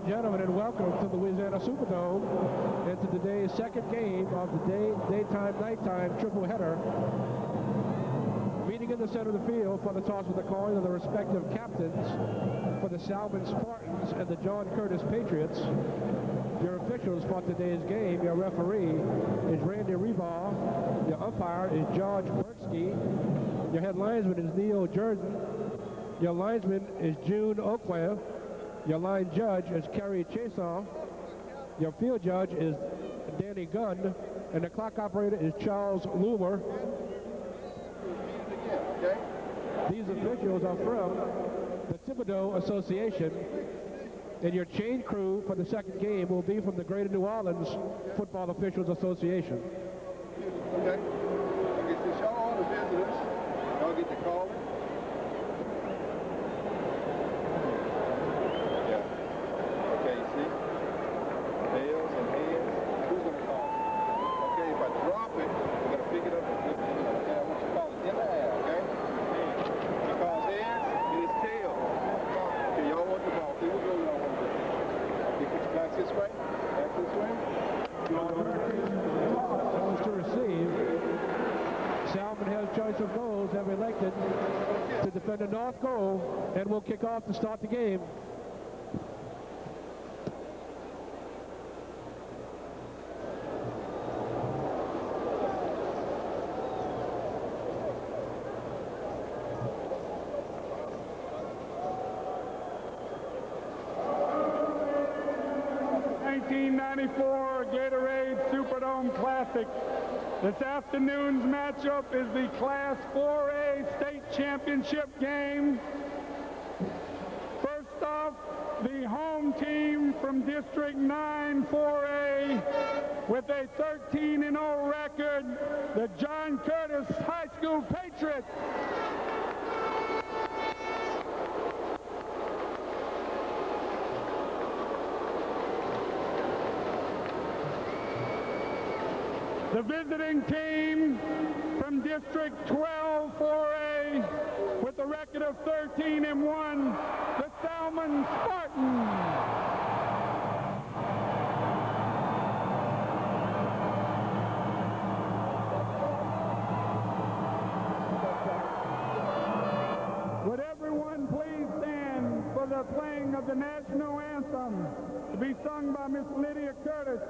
and gentlemen, and welcome to the Louisiana Superdome and to today's second game of the daytime-nighttime triple header. Meeting in the center of the field for the toss of the coin are the respective captains for the Salmen Spartans and the John Curtis Patriots. Your officials for today's game, your referee is Randy Rebaugh. Your umpire is George Berksky. Your head linesman is Neil Jordan. Your linesman is June Oakwell. Your line judge is Kerry Chason. Your field judge is Danny Gunn. And the clock operator is Charles Loomer. These officials are from the Thibodeau Association. And your chain crew for the second game will be from the Greater New Orleans Football Officials Association. Okay. Okay, so show all the visitors. Y'all get to call it. Choice of goals have elected to defend the north goal and will kick off to start the game. '94 Gatorade Superdome Classic. This afternoon's matchup is the Class 4A State Championship game. First off, the home team from District 9 4A with a 13-0 record, the John Curtis High School Patriots. The visiting team from District 12 4A with a record of 13-1, the Salmen Spartans. Would everyone please stand for the playing of the national anthem to be sung by Miss Lydia Curtis,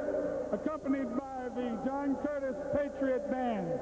accompanied by the John Curtis Patriot Band.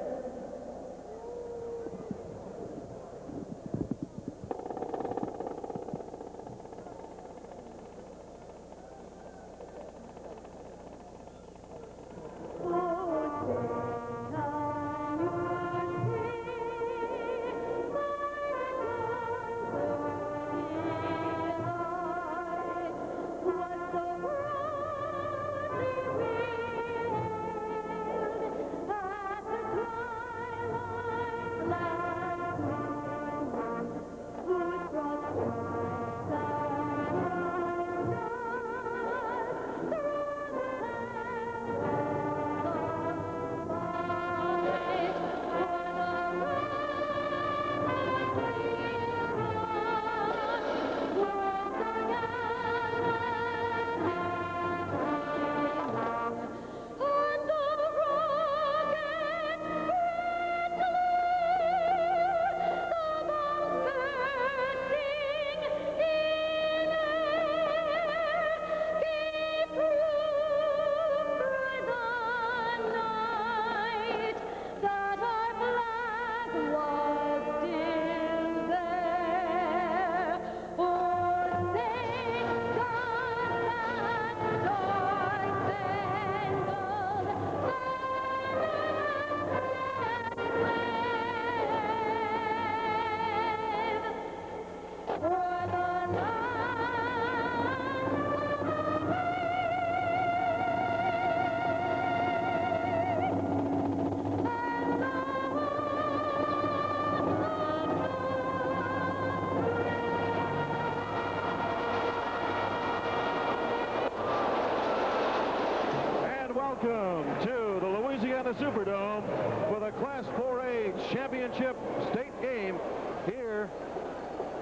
Welcome to the Louisiana Superdome for the Class 4A Championship State game here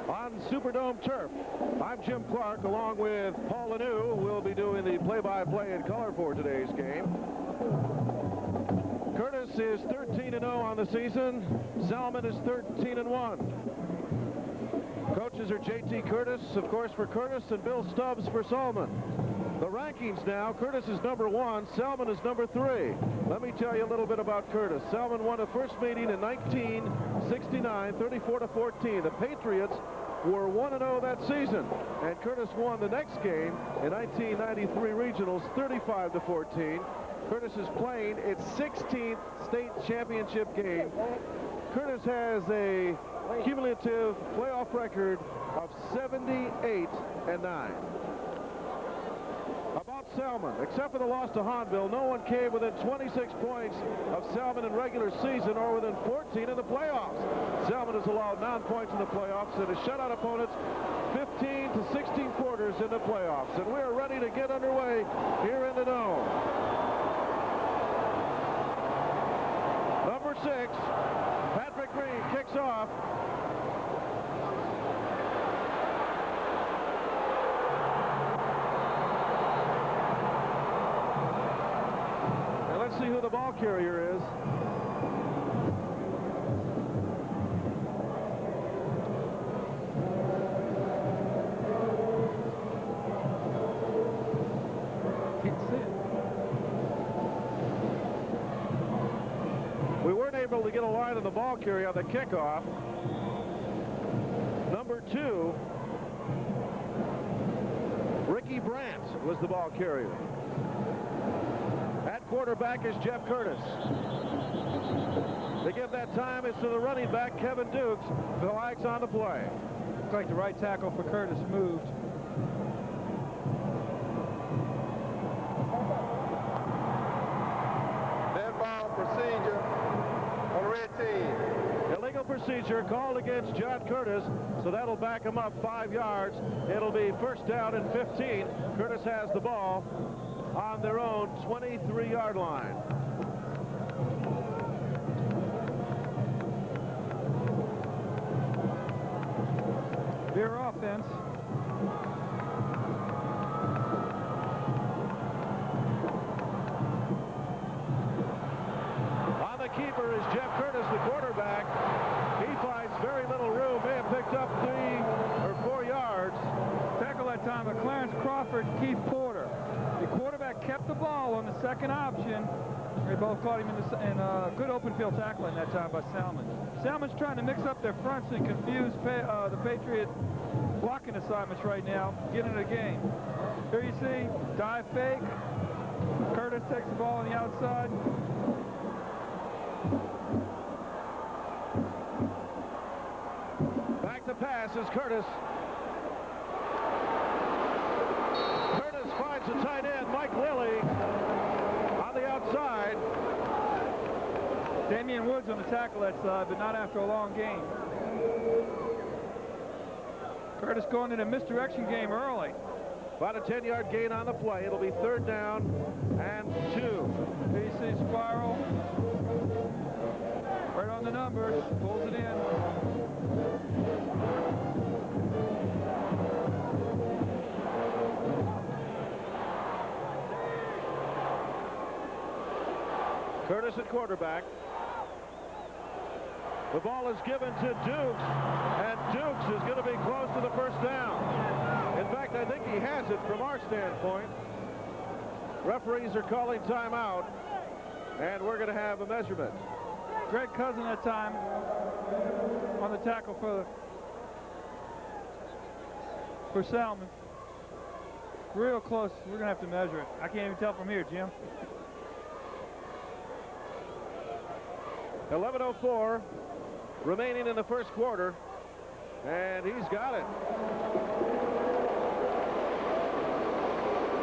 on Superdome turf. I'm Jim Clark, along with Paul Lanou, who will be doing the play-by-play in color for today's game. Curtis is 13-0 on the season. Salmen is 13-1. Coaches are J.T. Curtis, of course, for Curtis, and Bill Stubbs for Salmen. The rankings now, Curtis is number 1, Salmen is number 3. Let me tell you a little bit about Curtis. Salmen won the first meeting in 1969, 34-14. The Patriots were 1-0 that season, and Curtis won the next game in 1993 regionals, 35-14. Curtis is playing its 16th state championship game. Curtis has a cumulative playoff record of 78-9. About Salmen, except for the loss to Hahnville, no one came within 26 points of Salmen in regular season or within 14 in the playoffs. Salmen has allowed 9 points in the playoffs and has shut out opponents 15 to 16 quarters in the playoffs. And we're ready to get underway here in the Dome. Number 6, Patrick Green kicks off. See who the ball carrier is. We weren't able to get a line on the ball carrier on the kickoff. Number 2, Ricky Brandt was the ball carrier. At quarterback is Jeff Curtis. To give that time, it's to the running back, Kevin Dukes. The flag's on the play. Looks like the right tackle for Curtis moved. Dead ball procedure on the red team. Illegal procedure called against John Curtis, so that'll back him up 5 yards. It'll be first down and 15. Curtis has the ball on their own 23-yard line. Their offense. On the keeper is Jeff Curtis, the quarterback. He finds very little room. May have picked up 3 or 4 yards. Tackle that time by Clarence Crawford and Keith Porter. The quarterback kept the ball on the second option. They both caught him in good open field tackling that time by Salmen. Salmen's trying to mix up their fronts and confuse the Patriot blocking assignments right now, get into the game. Here you see, dive fake. Curtis takes the ball on the outside. Back to pass is Curtis. Curtis finds the tight end, Mike Lilly, on the outside. Damian Woods on the tackle that side, but not after a long game. Curtis going in a misdirection game early. About a 10-yard gain on the play. It'll be third down and 2. PC spiral. Right on the numbers. Pulls it in. Curtis at quarterback. The ball is given to Dukes, and Dukes is going to be close to the first down. In fact, I think he has it from our standpoint. Referees are calling timeout, and we're going to have a measurement. Greg Cousin that time on the tackle for Salmen. Real close. We're going to have to measure it. I can't even tell from here, Jim. 11:04 remaining in the first quarter, and he's got it.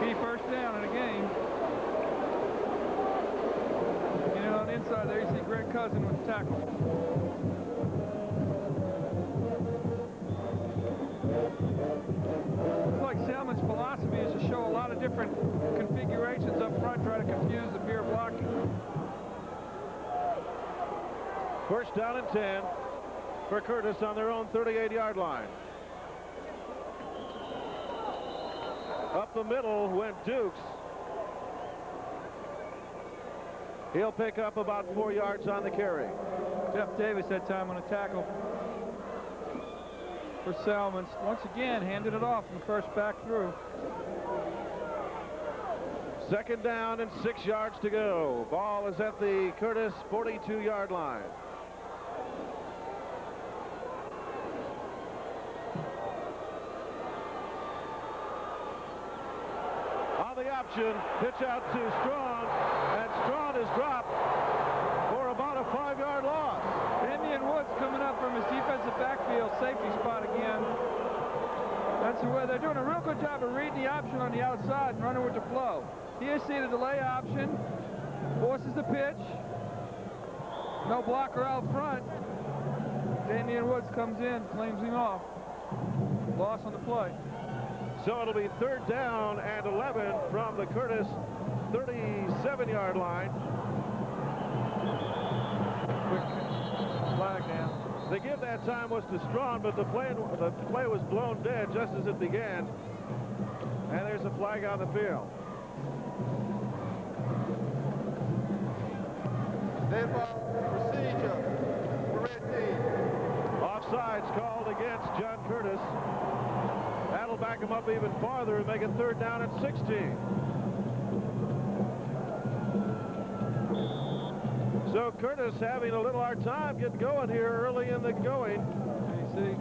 Key first down in the game. You know, on the inside there, you see Greg Cousin with the tackle. Looks like Salmen's philosophy is to show a lot of different configurations up front, try to confuse the pure blocking. First down and 10 for Curtis on their own 38-yard line. Up the middle went Dukes. He'll pick up about 4 yards on the carry. Jeff Davis that time on a tackle for Salmen. Once again, handed it off from the first back through. 2nd down and 6 yards to go. Ball is at the Curtis 42-yard line. On the option, pitch out to Strawn, and Strawn is dropped for about a 5-yard loss. Damian Woods coming up from his defensive backfield safety spot again. That's the way they're doing a real good job of reading the option on the outside and running with the flow. Here, see the delay option, forces the pitch. No blocker out front. Damian Woods comes in, claims him off. Loss on the play. So it'll be 3rd down and 11 from the Curtis 37-yard line. Quick flag down. The give that time was to Strawn, but the play was blown dead just as it began. And there's a flag on the field. Dead ball procedure for red team. Offsides called against John Curtis. That'll back him up even farther and make it 3rd down and 16. So Curtis having a little hard time getting going here early in the going. You see,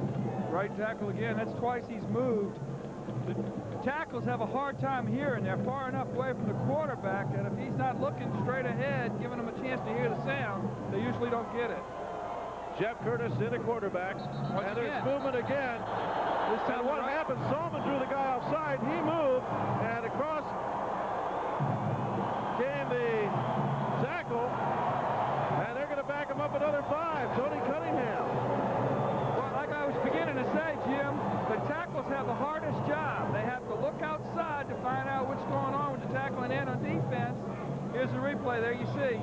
right tackle again. That's twice he's moved. The tackles have a hard time hearing. They're far enough away from the quarterback that if he's not looking straight ahead, giving them a chance to hear the sound, they usually don't get it. Jeff Curtis in a quarterback. And there's movement again. This time And what happened? Salmen drew the guy offside. He moved, and across came the tackle. And they're going to back him up another 5. Tony Cunningham. Well, like I was beginning to say, Jim, the tackles have the hardest job. They have to look outside to find out what's going on with the tackling end on defense. Here's the replay. There you see.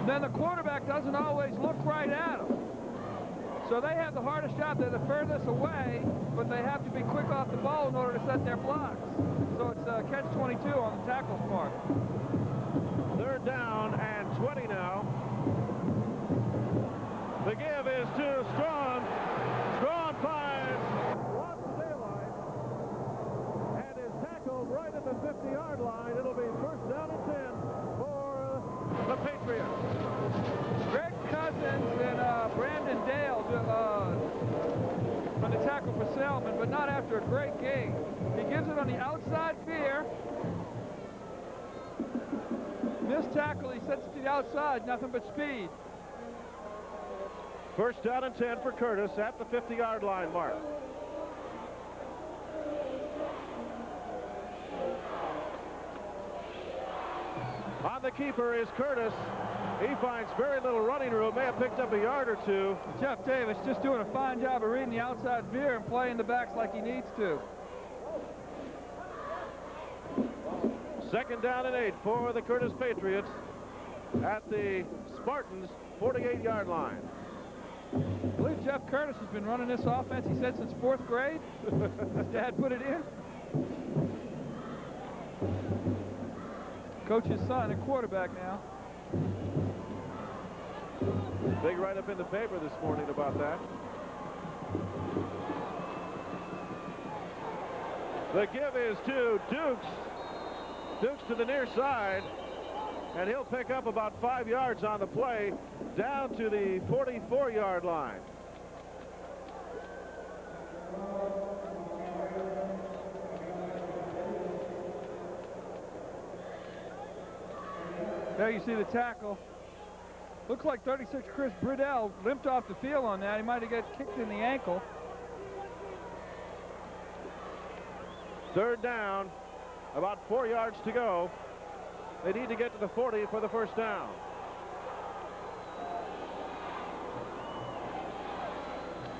Then the quarterback doesn't always look right at them. So they have the hardest job. They're the furthest away, but they have to be quick off the ball in order to set their blocks. So it's catch-22 on the tackle's part. 3rd down and 20 now. The give is to Strawn. Strawn finds lots of daylight and is tackled right at the 50-yard line. It'll be 1st down and 10 for the Patriots. Greg Cousins and Brandon Dale on the tackle for Salmen, but not after a great game. He gives it on the outside veer. This tackle, he sets it to the outside, nothing but speed. 1st down and 10 for Curtis at the 50-yard line mark. On the keeper is Curtis. He finds very little running room, may have picked up a yard or 2. Jeff Davis just doing a fine job of reading the outside veer and playing the backs like he needs to. 2nd down and 8 for the Curtis Patriots at the Spartans 48-yard line. I believe Jeff Curtis has been running this offense, he said, since 4th grade. His dad put it in. Coach's son, a quarterback now. Big write-up in the paper this morning about that. The give is to Dukes. Dukes to the near side, and he'll pick up about 5 yards on the play down to the 44-yard line. There you see the tackle. Looks like 36 Chris Bridell limped off the field on that. He might have got kicked in the ankle. 3rd down, about 4 yards to go. They need to get to the 40 for the 1st down.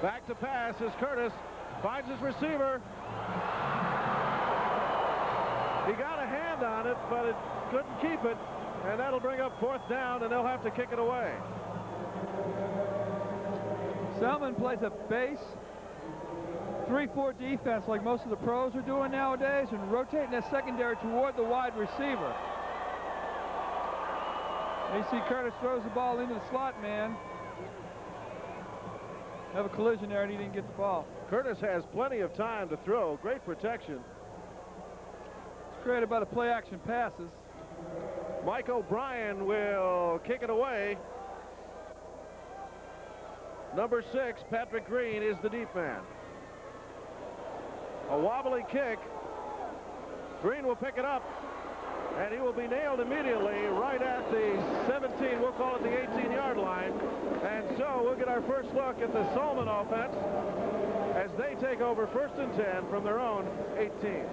Back to pass as Curtis finds his receiver. He got a hand on it, but it couldn't keep it. And that'll bring up 4th down, and they'll have to kick it away. Salmen plays a base 3-4 defense like most of the pros are doing nowadays and rotating that secondary toward the wide receiver. AC Curtis throws the ball into the slot man. Have a collision there and he didn't get the ball. Curtis has plenty of time to throw. Great protection. It's created by the play action passes. Mike O'Brien will kick it away. Number 6, Patrick Green, is the deep man. A wobbly kick. Green will pick it up, and he will be nailed immediately right at the 17, we'll call it the 18-yard line. And so we'll get our first look at the Salmen offense as they take over 1st and 10 from their own 18.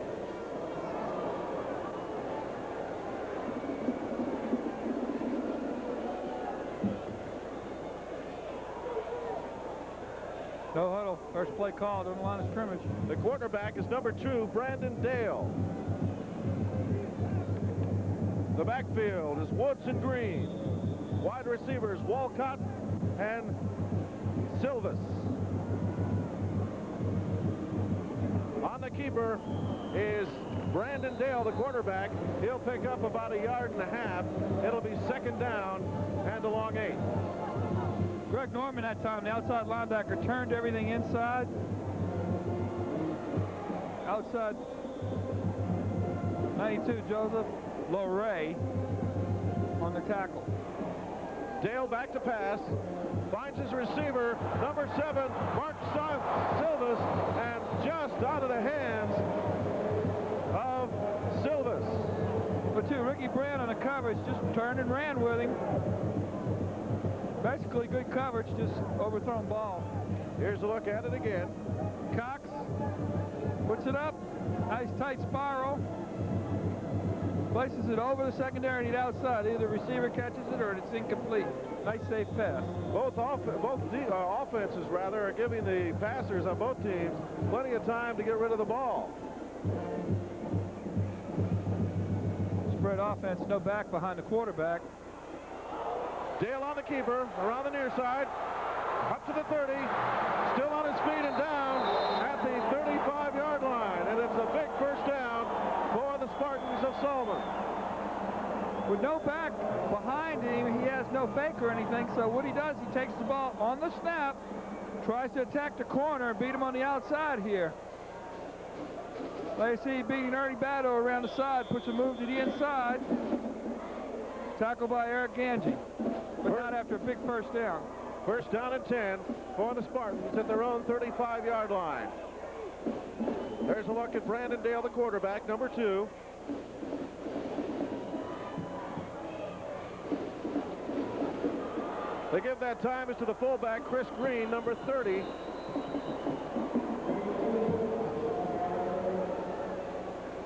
No huddle. First play called on the line of scrimmage. The quarterback is number 2, Brandon Dale. The backfield is Woods and Green. Wide receivers Walcott and Silvis. On the keeper is Brandon Dale, the quarterback. He'll pick up about 1.5 yards. It'll be 2nd down and a long 8. Greg Norman that time, the outside linebacker, turned everything inside. Outside 92, Joseph Loray on the tackle. Dale back to pass, finds his receiver, number 7, Mark Silvis, and just out of the hands of Silvis. But Ricky Brand on the coverage just turned and ran with him. Basically good coverage, just overthrown ball. Here's a look at it again. Cox puts it up, nice tight spiral. Places it over the secondary and outside. Either the receiver catches it or it's incomplete. Nice safe pass. Both offenses are giving the passers on both teams plenty of time to get rid of the ball. Spread offense, no back behind the quarterback. Dale on the keeper, around the near side, up to the 30, still on his feet and down at the 35-yard line. And it's a big first down for the Spartans of Salmen. With no back behind him, he has no fake or anything, so what he does, he takes the ball on the snap, tries to attack the corner and beat him on the outside here. Like you see, beating Ernie Batto around the side, puts a move to the inside. Tackled by Eric Ganji, but not after a big first down. First down and 10 for the Spartans at their own 35-yard line. There's a look at Brandon Dale, the quarterback, number 2. They give that time is to the fullback, Chris Green, number 30.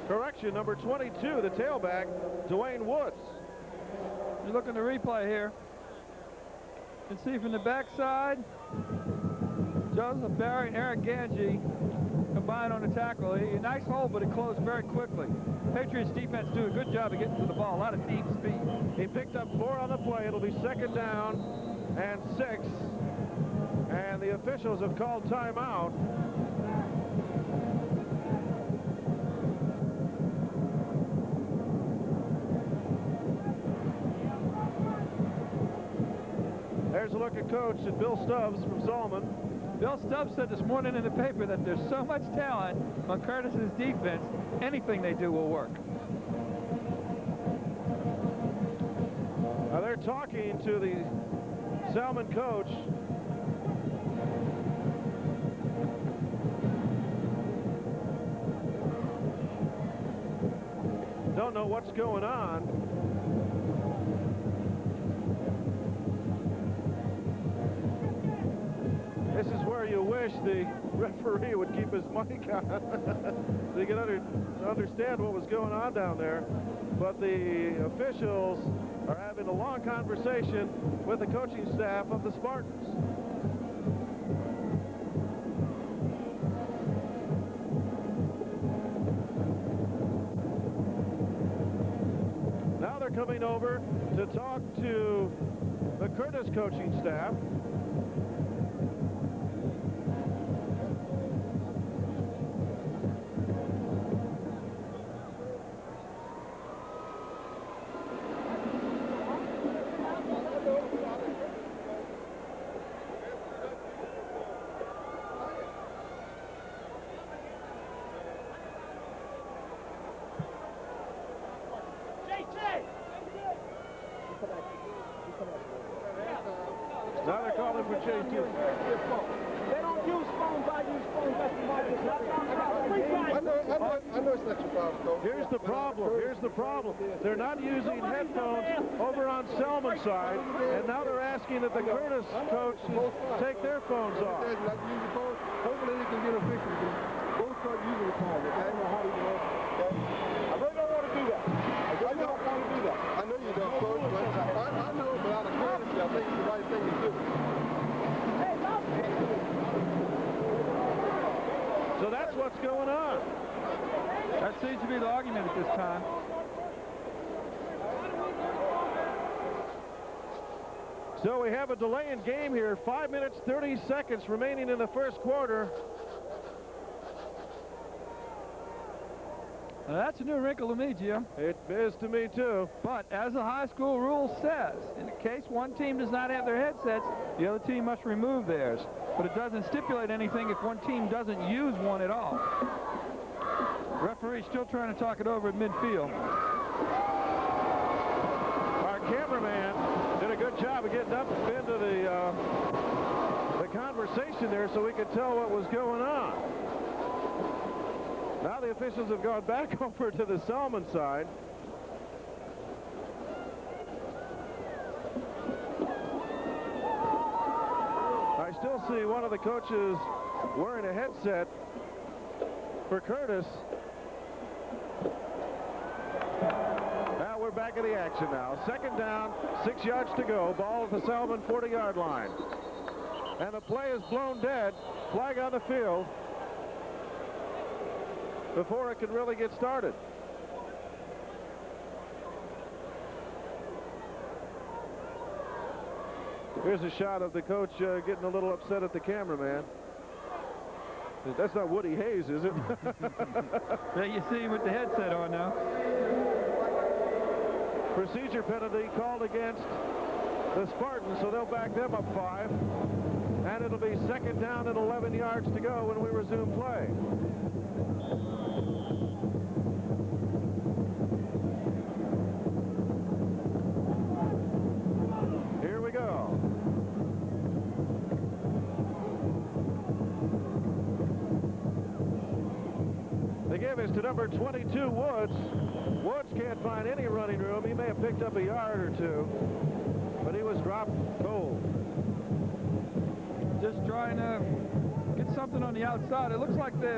Correction, number 22, the tailback, Dwayne Woods. You look at the replay here. You can see from the backside, Joseph Barry and Eric Ganji combined on the tackle. A nice hole, but it closed very quickly. Patriots defense do a good job of getting to the ball. A lot of deep speed. He picked up 4 on the play. It'll be 2nd down and 6. And the officials have called timeout. There's a look at coach and Bill Stubbs from Salmen. Bill Stubbs said this morning in the paper that there's so much talent on Curtis's defense, anything they do will work. Now they're talking to the Salmen coach. Don't know what's going on. This is where you wish the referee would keep his mic on so you can understand what was going on down there. But the officials are having a long conversation with the coaching staff of the Spartans. Now they're coming over to talk to the Curtis coaching staff. JT. They don't use phones. I use phones. That's why it's not I know it's not your problem, Coach. Here's the problem. Here's the problem. They're not using headphones over on Salmen's side, and now they're asking that the Curtis coaches take their phones off. Not use your phone. Hopefully they can get a fix. Both start using the phone. Okay? I know how to do that. I really don't want to do that. I really don't want to do that. I know you don't, Coach. But I know, but out of courtesy, I think it's the right thing to do. So that's what's going on. That seems to be the argument at this time. So we have a delay in game here. 5 minutes, 30 seconds remaining in the first quarter. Now, that's a new wrinkle to me, Jim. It is to me, too. But as the high school rule says, in the case one team does not have their headsets, the other team must remove theirs. But it doesn't stipulate anything if one team doesn't use one at all. Referee still trying to talk it over at midfield. Our cameraman did a good job of getting up into the conversation there so we could tell what was going on. Now the officials have gone back over to the Salmen side. I still see one of the coaches wearing a headset for Curtis. Now we're back in the action now. Second down, 6 yards to go. Ball at the Salmen 40-yard line. And the play is blown dead. Flag on the field before it can really get started. Here's a shot of the coach getting a little upset at the cameraman. That's not Woody Hayes, is it? There you see him with the headset on now. Procedure penalty called against the Spartans, so they'll back them up 5. And it'll be second down and 11 yards to go when we resume play. Here we go. The give is to number 22, Woods. Woods can't find any running room. He may have picked up a yard or two, but he was dropped cold. Just trying to get something on the outside. It looks like they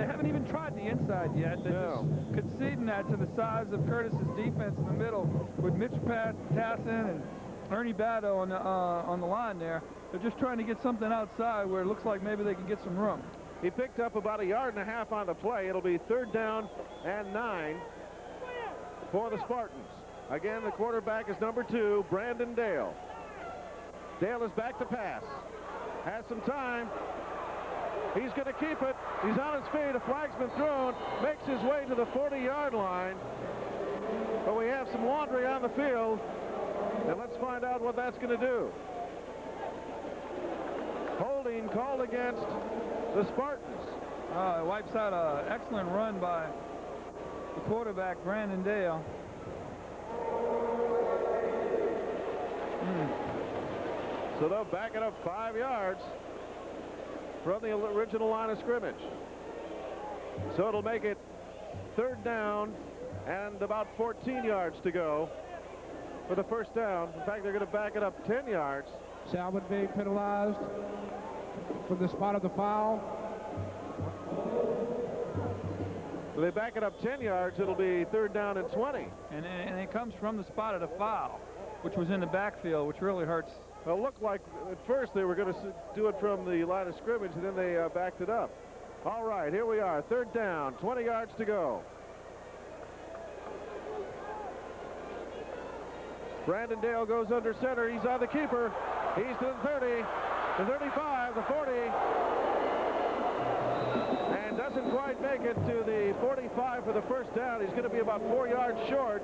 haven't even tried the inside yet. They're just conceding that to the size of Curtis's defense in the middle with Mitch Tassin and Ernie Batto on the line there. They're just trying to get something outside where it looks like maybe they can get some room. He picked up about 1.5 yards on the play. It'll be third down and 9 for the Spartans. Again, the quarterback is number 2, Brandon Dale. Dale is back to pass. Has some time. He's going to keep it. He's on his feet. A flag's been thrown. Makes his way to the 40-yard line. But we have some laundry on the field. And let's find out what that's going to do. Holding called against the Spartans. It wipes out an excellent run by the quarterback, Brandon Dale. So they'll back it up 5 yards from the original line of scrimmage. So it'll make it third down and about 14 yards to go for the first down. In fact, they're going to back it up 10 yards. Salmen being penalized from the spot of the foul. So they back it up 10 yards. It'll be third down and 20. And it comes from the spot of the foul, which was in the backfield, which really hurts. Well, it looked like at first they were going to do it from the line of scrimmage, and then they backed it up. All right, here we are. Third down, 20 yards to go. Brandon Dale goes under center. He's on the keeper. He's to the 30, the 35, the 40. And doesn't quite make it to the 45 for the first down. He's going to be about 4 yards short.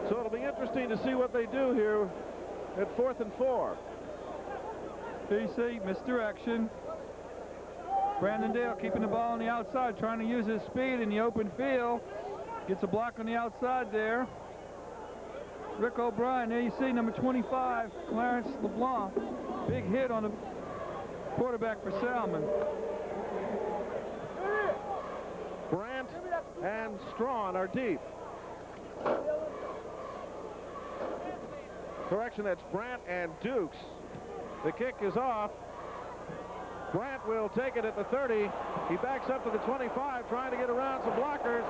So it'll be interesting to see what they do here at 4th and 4. PC, misdirection. Brandon Dale keeping the ball on the outside, trying to use his speed in the open field. Gets a block on the outside there. Rick O'Brien. There you see number 25, Clarence LeBlanc. Big hit on the quarterback for Salmen. Brandt and Strawn are deep. Correction, that's Brandt and Dukes. The kick is off. Brandt will take it at the 30. He backs up to the 25, trying to get around some blockers.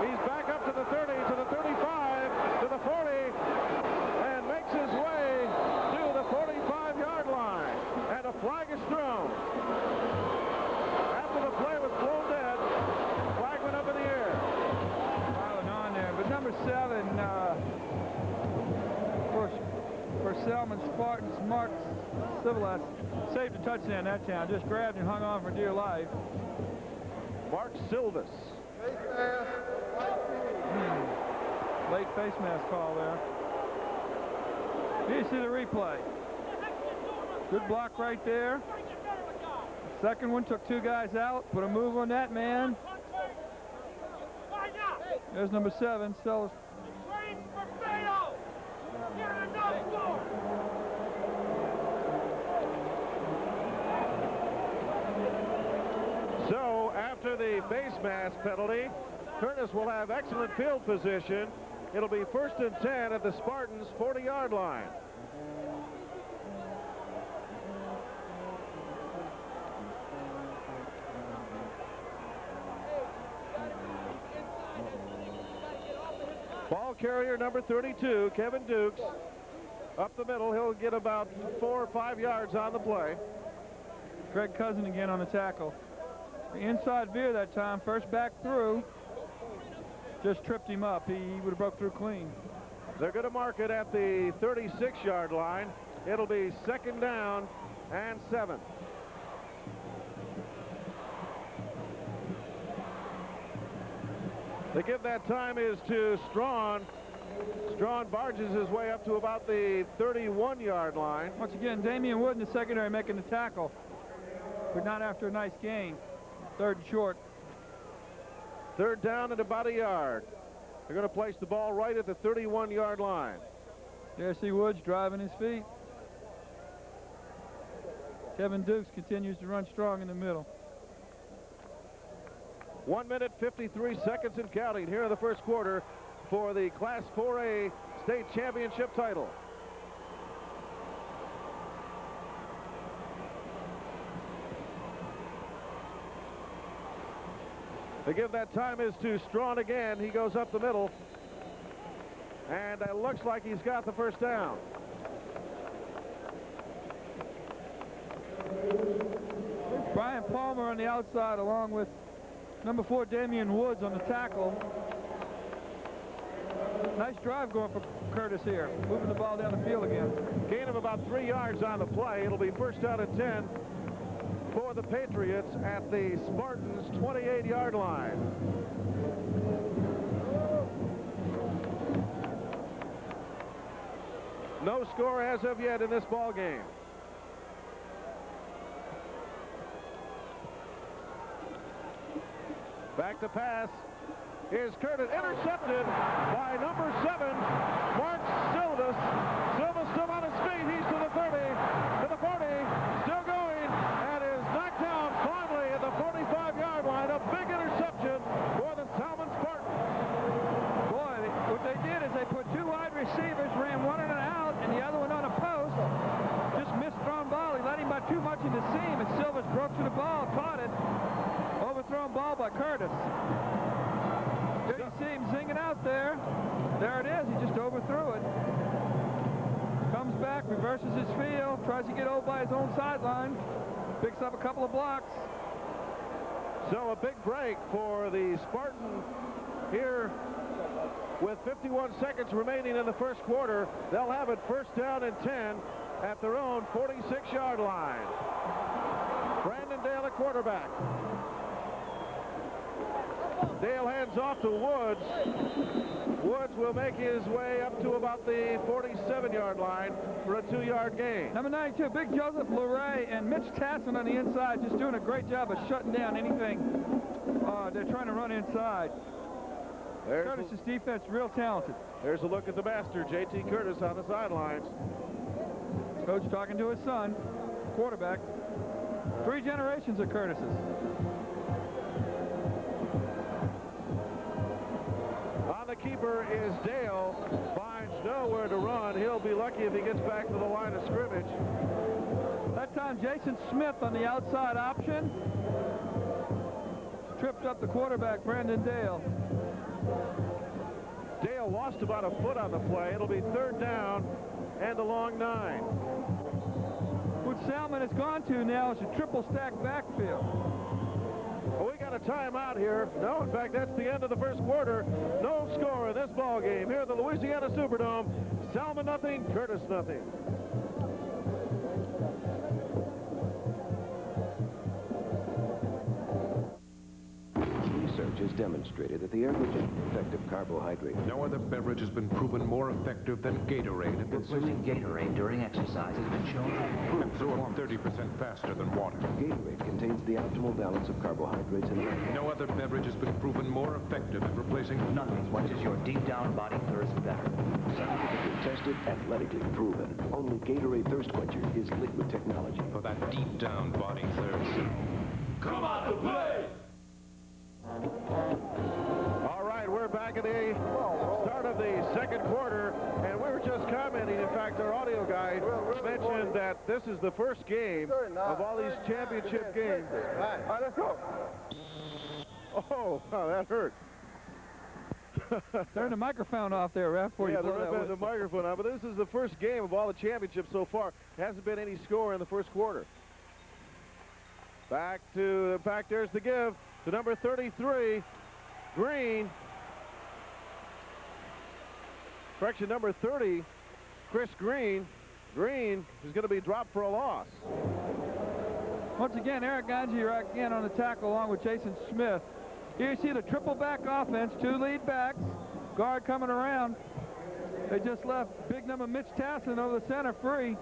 He's back up to the 30, to the 35, to the 40, and makes his way to the 45-yard line. And a flag is thrown. After the play was blown dead, flag went up in the air. Piling on there, but number 7, for Salmen Spartans, Mark Civilas saved a touchdown that time. Just grabbed and hung on for dear life. Mark Silvis. Late face mask call there. Here you see the replay. Good block right there. Second one took 2 guys out. Put a move on that man. There's number 7, Silvis. So after the face mask penalty, Curtis will have excellent field position. It'll be 1st and 10 at the Spartans' 40-yard line. Ball carrier number 32, Kevin Dukes, up the middle. He'll get about 4 or 5 yards on the play. Greg Cousin again on the tackle. The inside veer that time, first back through. Just tripped him up. He would have broke through clean. They're going to mark it at the 36-yard line. It'll be 2nd down and 7. The give that time is to Strawn. Strawn barges his way up to about the 31-yard line. Once again, Damian Wood in the secondary making the tackle, but not after a nice gain. 3rd and short. 3rd down and about a yard. They're going to place the ball right at the 31-yard line. There see Woods driving his feet. Kevin Dukes continues to run strong in the middle. 1 minute, 53 seconds and counting here in the first quarter for the Class 4A state championship title. The give that time is to Strawn again. He goes up the middle. And it looks like he's got the 1st down. Brian Palmer on the outside along with number 4 Damian Woods on the tackle. Nice drive going for Curtis here. Moving the ball down the field again. Gain of about 3 yards on the play. It'll be 1st down and 10 for the Patriots at the Spartans' 28-yard line. No score as of yet in this ball game. Back to pass. Here's Curtis, intercepted by number 7, Mark Silvis. Silvis still on his feet. He's to the 30, to the 40, still going, and is knocked down finally at the 45-yard line. A big interception for the Salmen Spartans. Boy, what they did is they put 2 wide receivers, ran one in and out, and the other one on a post. Just missed thrown ball. He let him by too much in the seam, and Silvis broke through the ball, caught it. Overthrown ball by Curtis. There you see him zinging out there. There it is. He just overthrew it. Comes back, reverses his field, tries to get over by his own sideline. Picks up a couple of blocks. So a big break for the Spartan here with 51 seconds remaining in the first quarter. They'll have it 1st down and 10 at their own 46-yard line. Brandon Dale at quarterback. Dale hands off to Woods. Woods will make his way up to about the 47-yard line for a 2-yard gain. Number 92, Big Joseph Luray and Mitch Tasman on the inside, just doing a great job of shutting down anything they're trying to run inside. Curtis's defense real talented. There's a look at the master, J.T. Curtis, on the sidelines. Coach talking to his son, quarterback. 3 generations of Curtis's. On the keeper is Dale. Finds nowhere to run. He'll be lucky if he gets back to the line of scrimmage. That time, Jason Smith on the outside option. Tripped up the quarterback, Brandon Dale. Dale lost about a foot on the play. It'll be 3rd down and a long 9. What Salmen has gone to now is a triple stack backfield. Well, we got a timeout here. No, in fact, that's the end of the first quarter. No score in this ball game here at the Louisiana Superdome. Salmen nothing, Curtis nothing. Research has demonstrated that the average effect of carbohydrate. No other beverage has been proven more effective than Gatorade at Consuming Gatorade during exercise has been shown to improve absorb 30% faster than water. Gatorade contains the optimal balance of carbohydrates and water. No other beverage has been proven more effective at replacing nothing quenches your deep down body thirst better. Scientifically tested, athletically proven. Only Gatorade Thirst Quencher is liquid technology. for that deep down body thirst. Come out to play! All right, we're back at the start of the second quarter, and we were just commenting. In fact, our audio guy mentioned that this is the first game of all these championship games. All right, let's go. Oh, that hurt. Turn the microphone off there, Ref, before you blow that the whistle. microphone on. But this is the first game of all the championships so far. There hasn't been any score in the first quarter. Back there's the give to number 33, Green. Correction, number 30, Chris Green. Green is going to be dropped for a loss. Once again, Eric Ganji right again on the tackle along with Jason Smith. Here you see the triple back offense, 2 lead backs, guard coming around. They just left big number Mitch Tassin over the center free.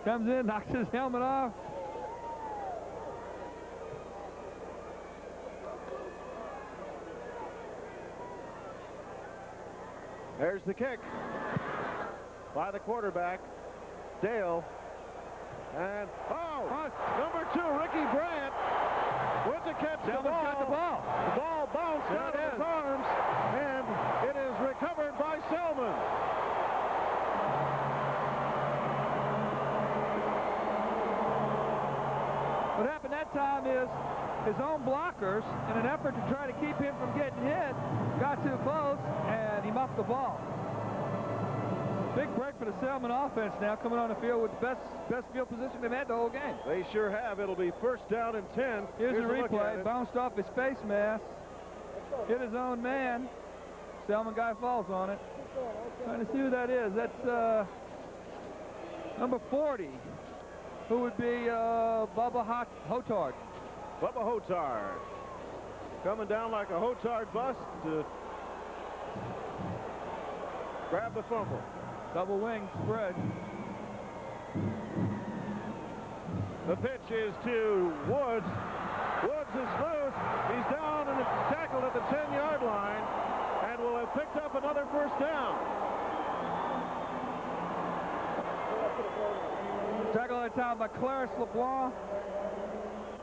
Comes in, knocks his helmet off. There's the kick by the quarterback, Dale. And, number 2, Ricky Brandt went to catch the ball. Got the ball. The ball bounced out of his arms, and it is recovered by Salmen. What happened that time is his own blockers, in an effort to try to keep him from getting hit, got too close, and he muffed the ball. Big break for the Salmen offense now, coming on the field with the best field position they've had the whole game. They sure have. It'll be first down and 10. Here's the a look at replay. it. Bounced off his face mask. Hit his own man. Salmen guy falls on it. Trying to see who that is. That's number 40, who would be Bubba Hotard. Bubba Hotard coming down like a Hotard bus to grab the fumble. Double wing spread. The pitch is to Woods. Woods is loose. He's down and tackled at the 10-yard line and will have picked up another first down. Tackle that time by Clarence LeBlanc.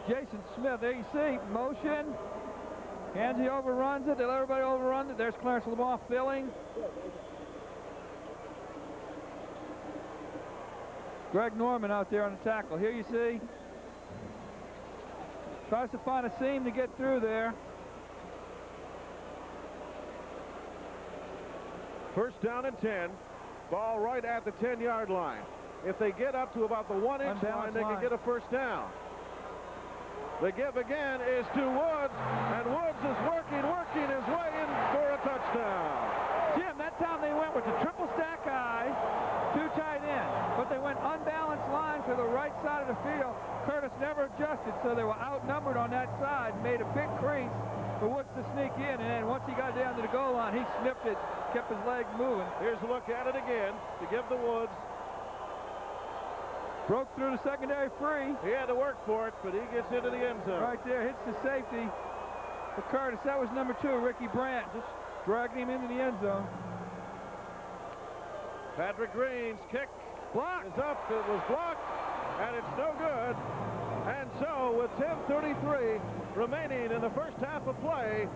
Jason Smith, there you see, motion. Ganji overruns it. They let everybody overrun it. There's Clarence LeBlanc filling. Greg Norman out there on the tackle. Here you see. Tries to find a seam to get through there. First down and 10. Ball right at the 10-yard line. If they get up to about the 1-inch line, they can get a first down. The give again is to Woods, and Woods is working his way in for a touchdown. Jim, that time they went with the triple stack high, 2 tight ends, but they went unbalanced line to the right side of the field. Curtis never adjusted, so they were outnumbered on that side, made a big crease for Woods to sneak in, and then once he got down to the goal line, he snipped it, kept his leg moving. Here's a look at it again to give the Woods. Broke through the secondary free. He had to work for it, but he gets into the end zone. Right there, hits the safety. for Curtis. That was number 2, Ricky Brandt, just dragging him into the end zone. Patrick Green's kick is up. It was blocked, and it's no good. And so, with 10:33 remaining in the first half of play,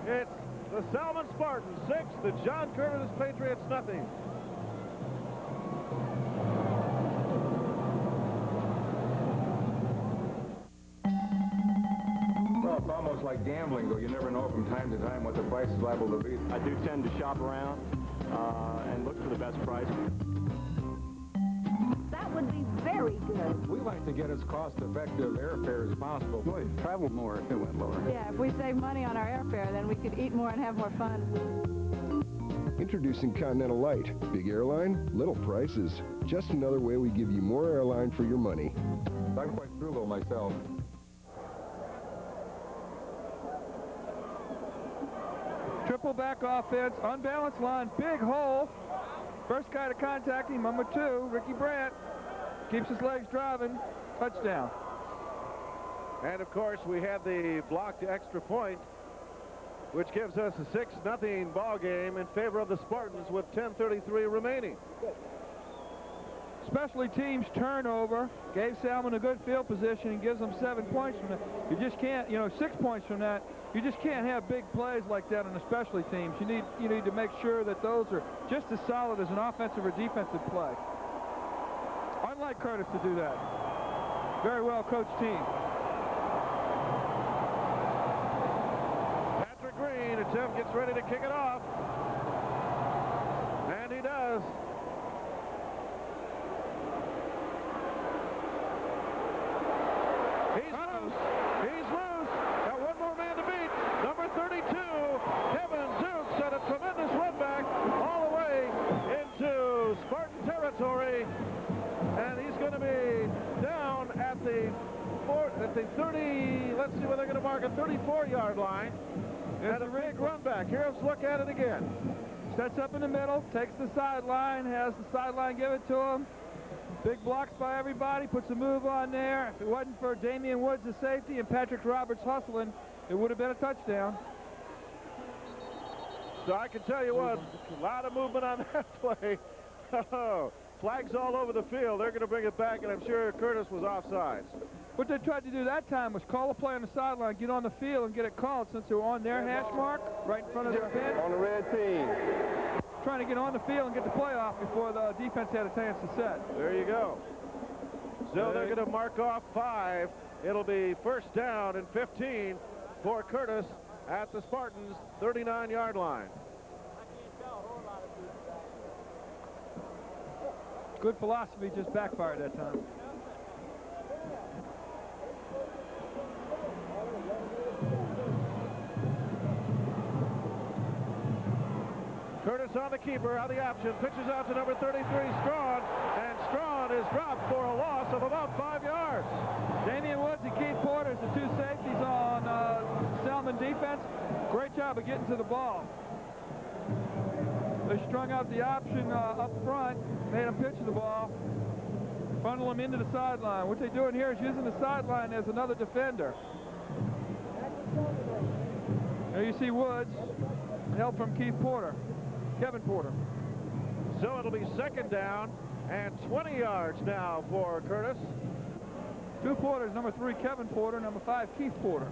it's the Salmen Spartans 6, the John Curtis Patriots nothing. Well, it's almost like gambling, though. You never know from time to time what the price is liable to be. I do tend to shop around and look for the best price. That would be very good. We like to get as cost-effective airfare as possible. Boy, travel more if it went lower. Yeah, if we save money on our airfare, then we could eat more and have more fun. Introducing Continental Light. Big airline, little prices. Just another way we give you more airline for your money. I'm quite frugal myself. Triple back offense, unbalanced line, big hole. First guy to contact him, number 2, Ricky Brandt. Keeps his legs driving, touchdown. And of course, we had the blocked extra point, which gives us a 6-0 ball game in favor of the Spartans with 10:33 remaining. Special teams turnover gave Salmen a good field position and gives them 7 points from that. You just can't, 6 points from that. You just can't have big plays like that on the specialty teams. You need to make sure that those are just as solid as an offensive or defensive play. Unlike Curtis to do that. Very well coached team. Patrick Green, gets ready to kick it off. And he does. He's loose. He's loose. Got one more man to beat. Number 32, Kevin Zooks, had a tremendous run back all the way into Spartan territory. And he's going to be down at the 30, let's see where they're going to mark a 34-yard line. And a big run back. Here, let's look at it again. Sets up in the middle, takes the sideline, has the sideline give it to him. Big blocks by everybody, puts a move on there. If it wasn't for Damian Woods, the safety, and Patrick Roberts hustling, it would have been a touchdown. So I can tell you what, a lot of movement on that play. Flags all over the field. They're going to bring it back, and I'm sure Curtis was offsides. What they tried to do that time was call a play on the sideline, get on the field, and get it called since they were on their hash mark, right in front of their pin. On the red team. Trying to get on the field and get the play off before the defense had a chance to set. There you go. So they're going to mark off 5. It'll be first down and 15 for Curtis at the Spartans' 39-yard line. Good philosophy, just backfired that time. Curtis on the keeper, on the option, pitches out to number 33, Strawn, and Strawn is dropped for a loss of about 5 yards. Damian Woods and Keith Porter, the 2 safeties on Salmen defense. Great job of getting to the ball. They strung out the option up front, made him pitch the ball, funnel him into the sideline. What they're doing here is using the sideline as another defender. There you see Woods, help from Keith Porter. Kevin Porter. So it'll be second down and 20 yards now for Curtis. 2 Porters, number 3 Kevin Porter, number 5 Keith Porter.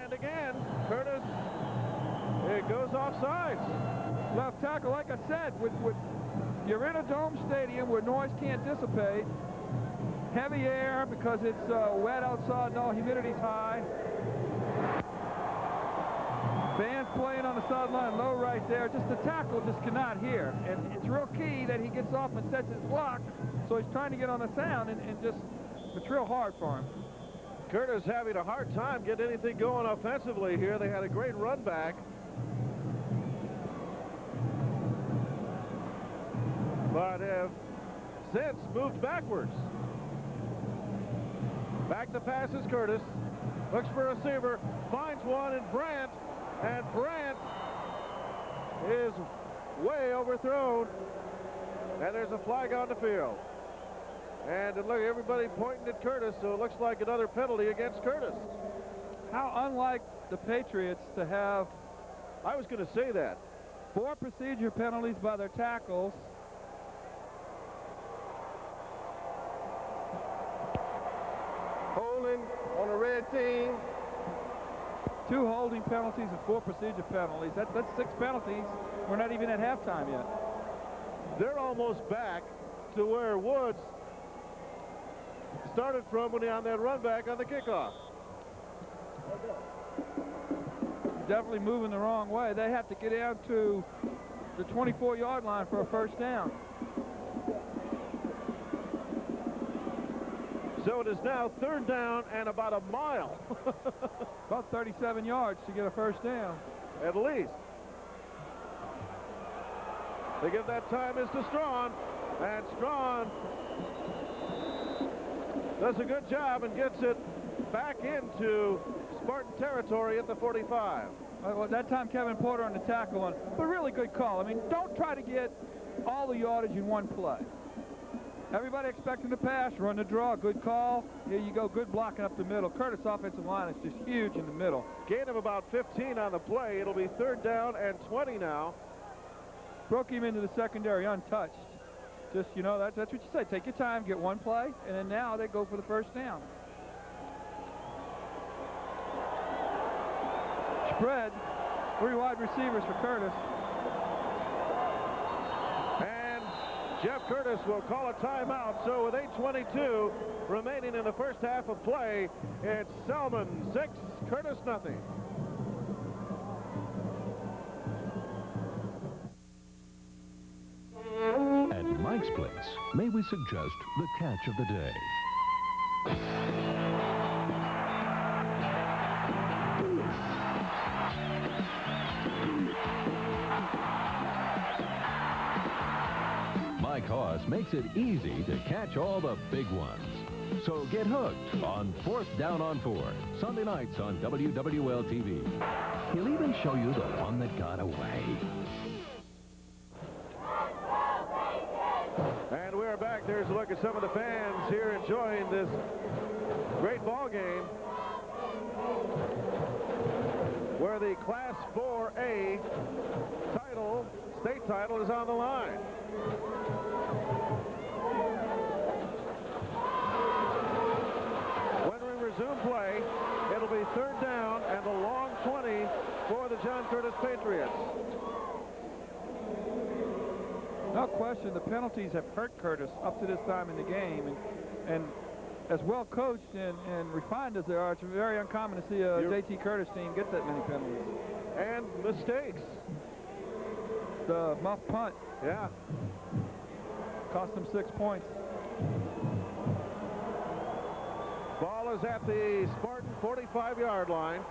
And again, Curtis, it goes offsides. Left tackle, like I said, you're in a dome stadium where noise can't dissipate. Heavy air because it's wet outside, no, humidity's high. Fans playing on the sideline low right there. Just the tackle just cannot hear. And it's real key that he gets off and sets his block. So he's trying to get on the sound and just, it's real hard for him. Curtis having a hard time getting anything going offensively here. They had a great run back. But have since moved backwards. Back to pass is Curtis. Looks for a receiver. Finds one in Brandt. And Brandt is way overthrown. And there's a flag on the field. And look, everybody pointing at Curtis, so it looks like another penalty against Curtis. How unlike the Patriots to have, I was going to say that, 4 procedure penalties by their tackles. Holding on the red team. 2 holding penalties and 4 procedure penalties. That's 6 penalties. We're not even at halftime yet. They're almost back to where Woods started from when he on that run back on the kickoff. Definitely moving the wrong way. They have to get down to the 24-yard line for a first down. So it is now 3rd down and about a mile. About 37 yards to get a first down. At least. They give that time is to Strawn, and Strawn does a good job and gets it back into Spartan territory at the 45. Well, that time Kevin Porter on the tackle on, but really good call. I mean, don't try to get all the yardage in one play. Everybody expecting the pass, run the draw, good call. Here you go, good blocking up the middle. Curtis offensive line is just huge in the middle. Gain of about 15 on the play. It'll be 3rd down and 20 now. Broke him into the secondary untouched. Just, you know, that's what you say. Take your time, get one play, and then now they go for the first down. Spread, 3 wide receivers for Curtis. And Jeff Curtis will call a timeout. So with 8:22 remaining in the first half of play, it's Salmen 6, Curtis nothing. At Mike's Place, may we suggest the catch of the day? Mike Hoss makes it easy to catch all the big ones. So get hooked on 4th Down on 4, Sunday nights on WWL-TV. He'll even show you the one that got away. And we're back. There's a look at some of the fans here enjoying this great ball game, where the Class 4A title, state title, is on the line. When we resume play, it'll be 3rd down and a long 20 for the John Curtis Patriots. No question, the penalties have hurt Curtis up to this time in the game, and as well coached and refined as they are, it's very uncommon to see a JT Curtis team get that many penalties. And mistakes. The muff punt. Yeah. Cost them 6 points. Ball is at the Spartan 45-yard line.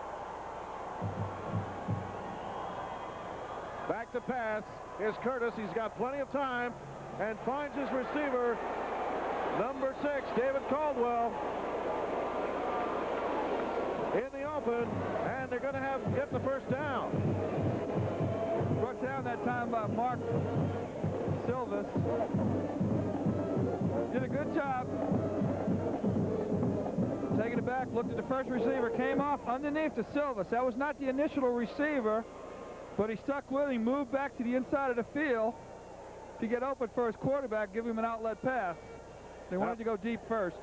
Back to pass is Curtis. He's got plenty of time and finds his receiver, number 6, David Caldwell, in the open, and they're going to get the first down. Brought down that time by Mark Silvis. Did a good job. Taking it back, looked at the first receiver, came off underneath to Silvis. That was not the initial receiver, but he stuck with him, moved back to the inside of the field to get open for his quarterback, give him an outlet pass. They wanted to go deep first.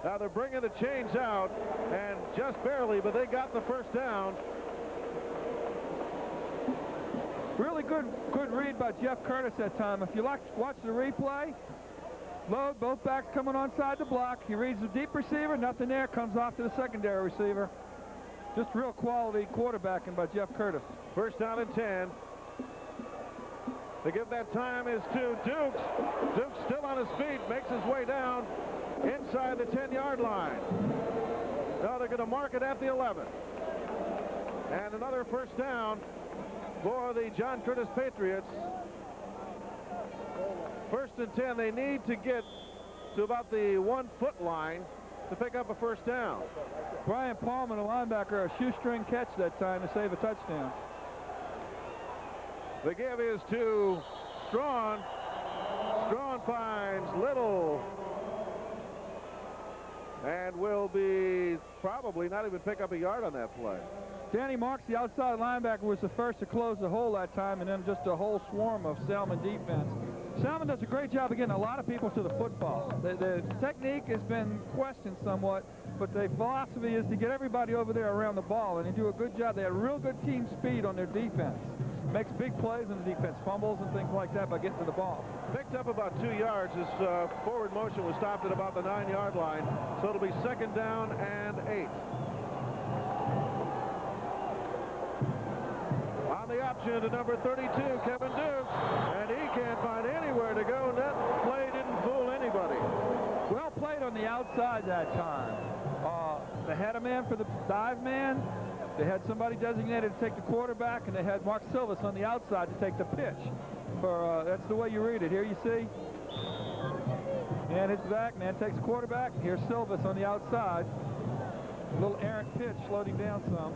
Now they're bringing the chains out, and just barely, but they got the first down. Really good read by Jeff Curtis that time. If you watch the replay, load, both backs coming onside the block. He reads the deep receiver, nothing there, comes off to the secondary receiver. Just real quality quarterbacking by Jeff Curtis. First down and 10. To give that time is to Dukes. Dukes still on his feet, makes his way down inside the 10-yard line. Now they're going to mark it at the 11. And another first down for the John Curtis Patriots. First and 10. They need to get to about the 1-foot line to pick up a first down. Brian Palmer, the linebacker, a shoestring catch that time to save a touchdown. The give is to Strawn. Strawn finds Little and will be probably not even pick up a yard on that play. Danny Marks, the outside linebacker, was the first to close the hole that time, and then just a whole swarm of Salmen defense. Salmen does a great job of getting a lot of people to the football. The technique has been questioned somewhat, but the philosophy is to get everybody over there around the ball, and they do a good job. They have real good team speed on their defense. Makes big plays in the defense, fumbles and things like that by getting to the ball. Picked up about 2 yards. His forward motion was stopped at about the 9-yard line, so it'll be 2nd down and 8. On the option to number 32, Kevin Dukes, and he can't find anywhere to go. That play didn't fool anybody. Well played on the outside that time. They had a man for the dive man. They had somebody designated to take the quarterback, and they had Mark Silvas on the outside to take the pitch. That's the way you read it. Here you see. And it's back. Man takes the quarterback. Here's Silvas on the outside. A little errant pitch, slowed him down some.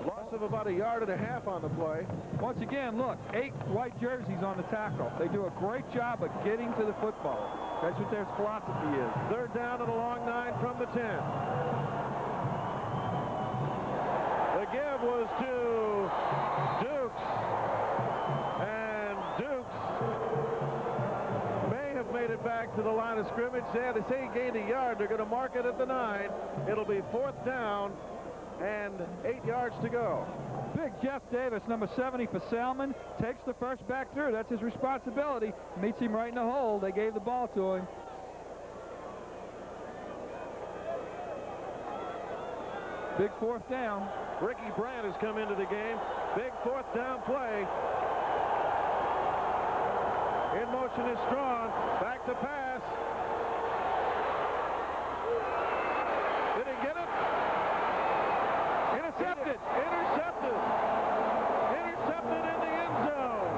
Loss of about 1.5 yards on the play. Once again, look, 8 white jerseys on the tackle. They do a great job of getting to the football. That's what their philosophy is. 3rd down and a long 9 from the 10. The give was to Dukes, and Dukes may have made it back to the line of scrimmage. They say he gained 1 yard. They're going to mark it at the 9. It'll be 4th down and 8 yards to go. Big Jeff Davis, number 70 for Salmen, takes the first back through. That's his responsibility. Meets him right in the hole. They gave the ball to him. Big 4th down. Ricky Brandt has come into the game. Big 4th down play. In motion is Strong. Back to pass. Did he get it? Intercepted. Intercepted. Intercepted in the end zone.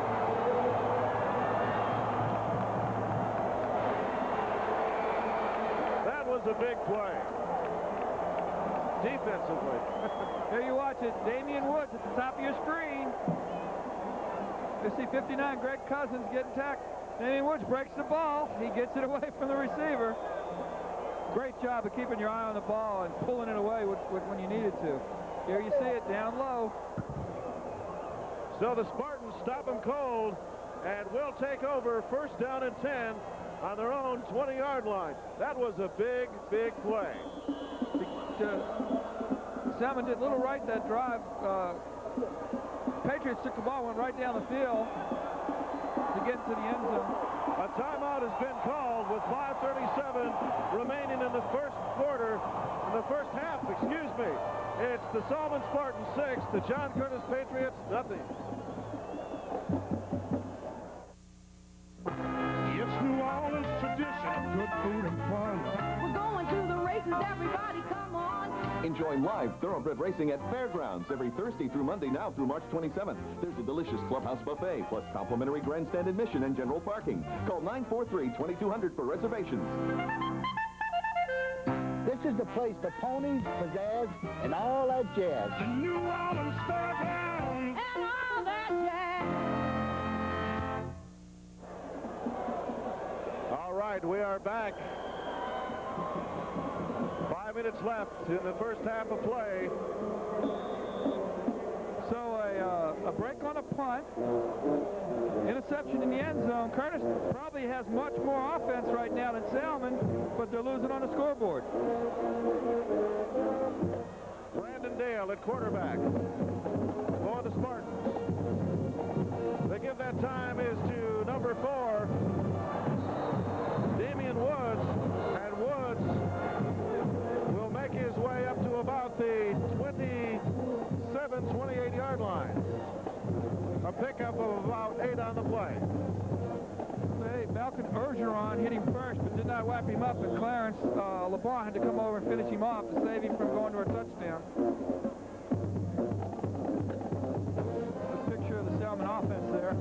That was a big play. Defensively. Here you watch it. Damian Woods at the top of your screen. You see 59, Greg Cousins getting tackled. Damian Woods breaks the ball. He gets it away from the receiver. Great job of keeping your eye on the ball and pulling it away when you needed to. Here you see it down low. So the Spartans stop him cold and will take over 1st down and 10 on their own 20-yard line. That was a big, big play. Salmen did little right that drive. Patriots took the ball, went right down the field to get into the end zone. A timeout has been called with 5:37 remaining in the first half, excuse me. It's the Salmen Spartans 6, the John Curtis Patriots nothing. It's New Orleans tradition, good food and fun. We're going to the races, everybody come on. Enjoy live thoroughbred racing at Fairgrounds every Thursday through Monday now through March 27th. There's a delicious clubhouse buffet, plus complimentary grandstand admission and general parking. Call 943-2200 for reservations. This is the place for ponies, pizzazz, and all that jazz. The New Orleans Fairgrounds. And all that jazz. All right, we are back. 5 minutes left in the first half of play. So a break on a punt, interception in the end zone. Curtis probably has much more offense right now than Salmen, but they're losing on the scoreboard. Brandon Dale at quarterback for the Spartans. The give that time is to number 4, Damian Woods, and Woods will make his way up to about the 28-yard line. A pickup of about 8 on the play. Hey, Malcolm Bergeron hit him first, but did not wrap him up, and Clarence LeBron had to come over and finish him off to save him from going to a touchdown. A picture of the Salmen offense there.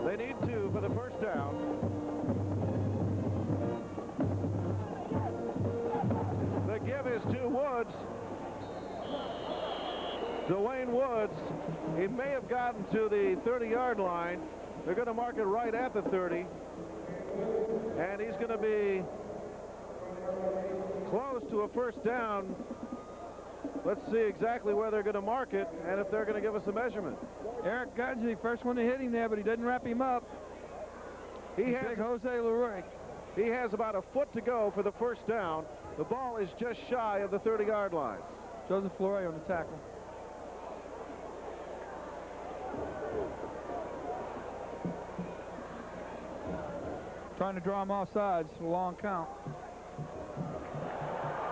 They need 2 for the first down. The give is to Woods. Dwayne Woods. He may have gotten to the 30-yard line. They're going to mark it right at the 30. And he's going to be close to a first down. Let's see exactly where they're going to mark it and if they're going to give us a measurement. Eric Gudge, first one to hit him there, but he didn't wrap him up. He has Big Jose Leroy. He has about a foot to go for the first down. The ball is just shy of the 30-yard line. Joseph Leroy on the tackle. Trying to draw him off sides, a long count.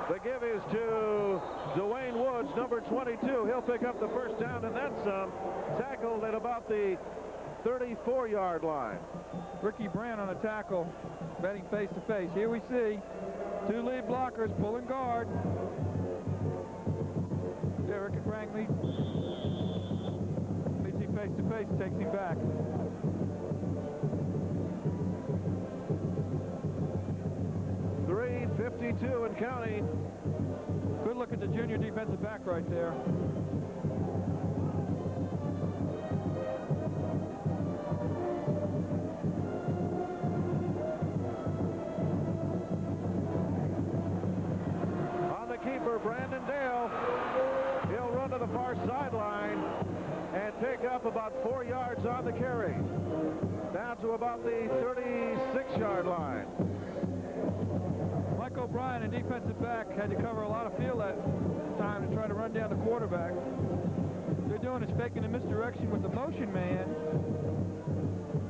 The give is to Dwayne Woods, number 22. He'll pick up the first down and then some. Tackled at about the 34-yard line. Ricky Brand on a tackle, betting face to face. Here we see two lead blockers pulling guard. Eric Brand leads him face to face, takes him back. .52 and counting. Good look at the junior defensive back right there. On the keeper, Brandon Dale. He'll run to the far sideline and pick up about 4 yards on the carry. Down to about the 36-yard line. Mike O'Brien, a defensive back, had to cover a lot of field that time to try to run down the quarterback. They're doing is faking a misdirection with the motion man.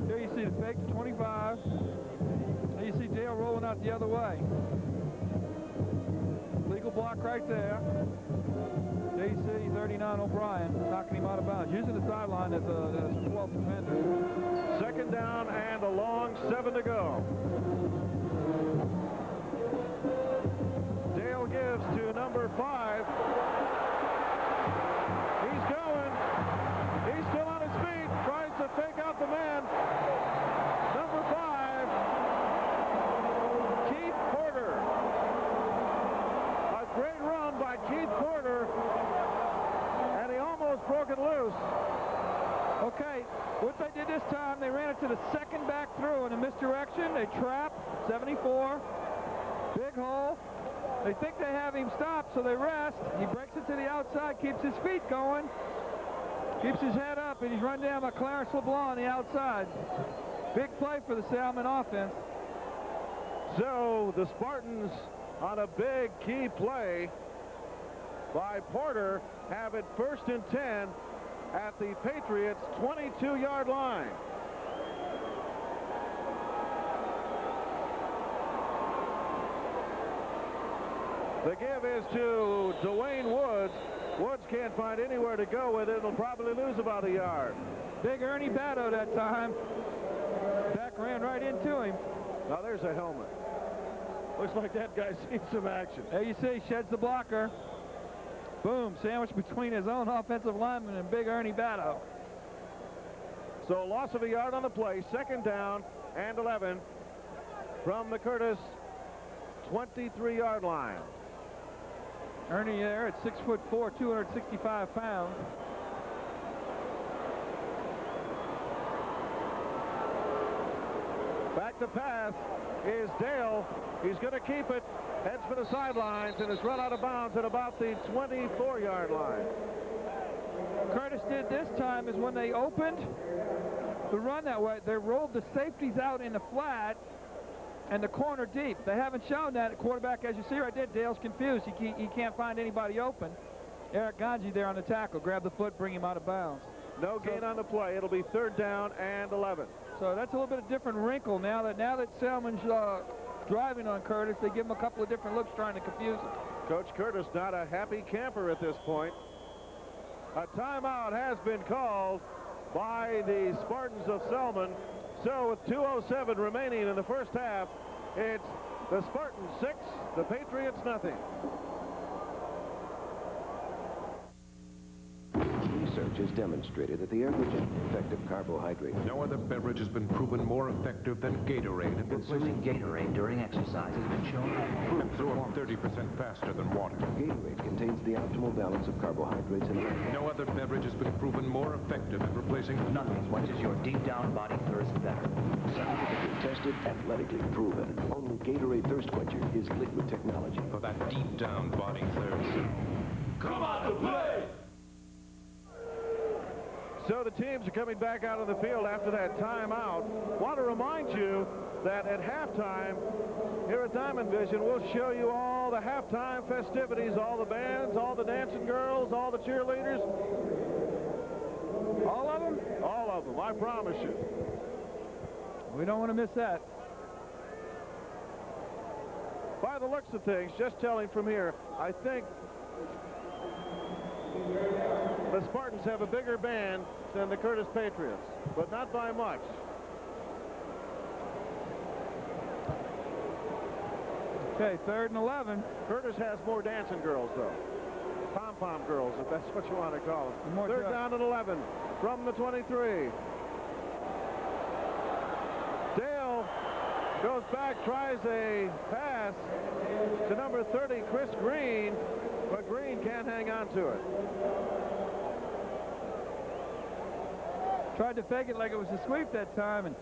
There you see the fake to 25. There you see Dale rolling out the other way. Legal block right there. There you see 39 O'Brien knocking him out of bounds, using the sideline as a 12th defender. Second down and a long 7 to go. Dale gives to number 5. He's going. He's still on his feet. Tries to fake out the man. Number 5, Keith Porter. A great run by Keith Porter. And he almost broke it loose. Okay, what they did this time, they ran it to the second back through in a misdirection. They trap 74. Big hole. They think they have him stopped, so they rest. He breaks it to the outside, keeps his feet going, keeps his head up, and he's run down by Clarence LeBlanc on the outside. Big play for the Salmen offense. So the Spartans, on a big key play by Porter, have it 1st and 10 at the Patriots' 22-yard line. The give is to Dwayne Woods. Woods can't find anywhere to go with it. It'll probably lose about a yard. Big Ernie Batto that time. Back ran right into him. Now there's a helmet. Looks like that guy's seen some action. There you see, sheds the blocker. Boom, sandwiched between his own offensive lineman and Big Ernie Batto. So loss of a yard on the play. Second down and 11 from the Curtis 23-yard line. Ernie there at 6'4", 265 pounds. Back to pass is Dale. He's going to keep it. Heads for the sidelines and is run out of bounds at about the 24-yard line. Curtis did this time is when they opened the run that way, they rolled the safeties out in the flat and the corner deep. They haven't shown that at quarterback. As you see right there, Dale's confused. He can't find anybody open. Eric Ganji there on the tackle. Grab the foot, bring him out of bounds. No gain on the play. It'll be 3rd down and 11. So that's a little bit of different wrinkle now that Salmen's driving on Curtis. They give him a couple of different looks trying to confuse him. Coach Curtis not a happy camper at this point. A timeout has been called by the Spartans of Salmen. So with 2:07 remaining in the first half, it's the Spartans 6, the Patriots nothing. research has demonstrated that the average effective carbohydrate... No other beverage has been proven more effective than Gatorade in Consuming Gatorade during exercise has been shown to improve absorb performance. 30% faster than water. Gatorade contains the optimal balance of carbohydrates and... No other beverage has been proven more effective at replacing... Nothing quenches your deep down body thirst better. Scientifically tested, athletically proven. Only Gatorade Thirst Quencher is liquid technology. For that deep down body thirst. Come out to play! So the teams are coming back out on the field after that timeout. Want to remind you that at halftime, here at Diamond Vision, we'll show you all the halftime festivities, all the bands, all the dancing girls, all the cheerleaders. All of them? All of them, I promise you. We don't want to miss that. By the looks of things, just telling from here, I think the Spartans have a bigger band than the Curtis Patriots, but not by much. Okay, 3rd and 11. Curtis has more dancing girls, though. Pom-pom girls, if that's what you want to call them. More 3rd down and 11 from the 23. Dale goes back, tries a pass to number 30, Chris Green, but Green can't hang on to it. Tried to fake it like it was a sweep that time, and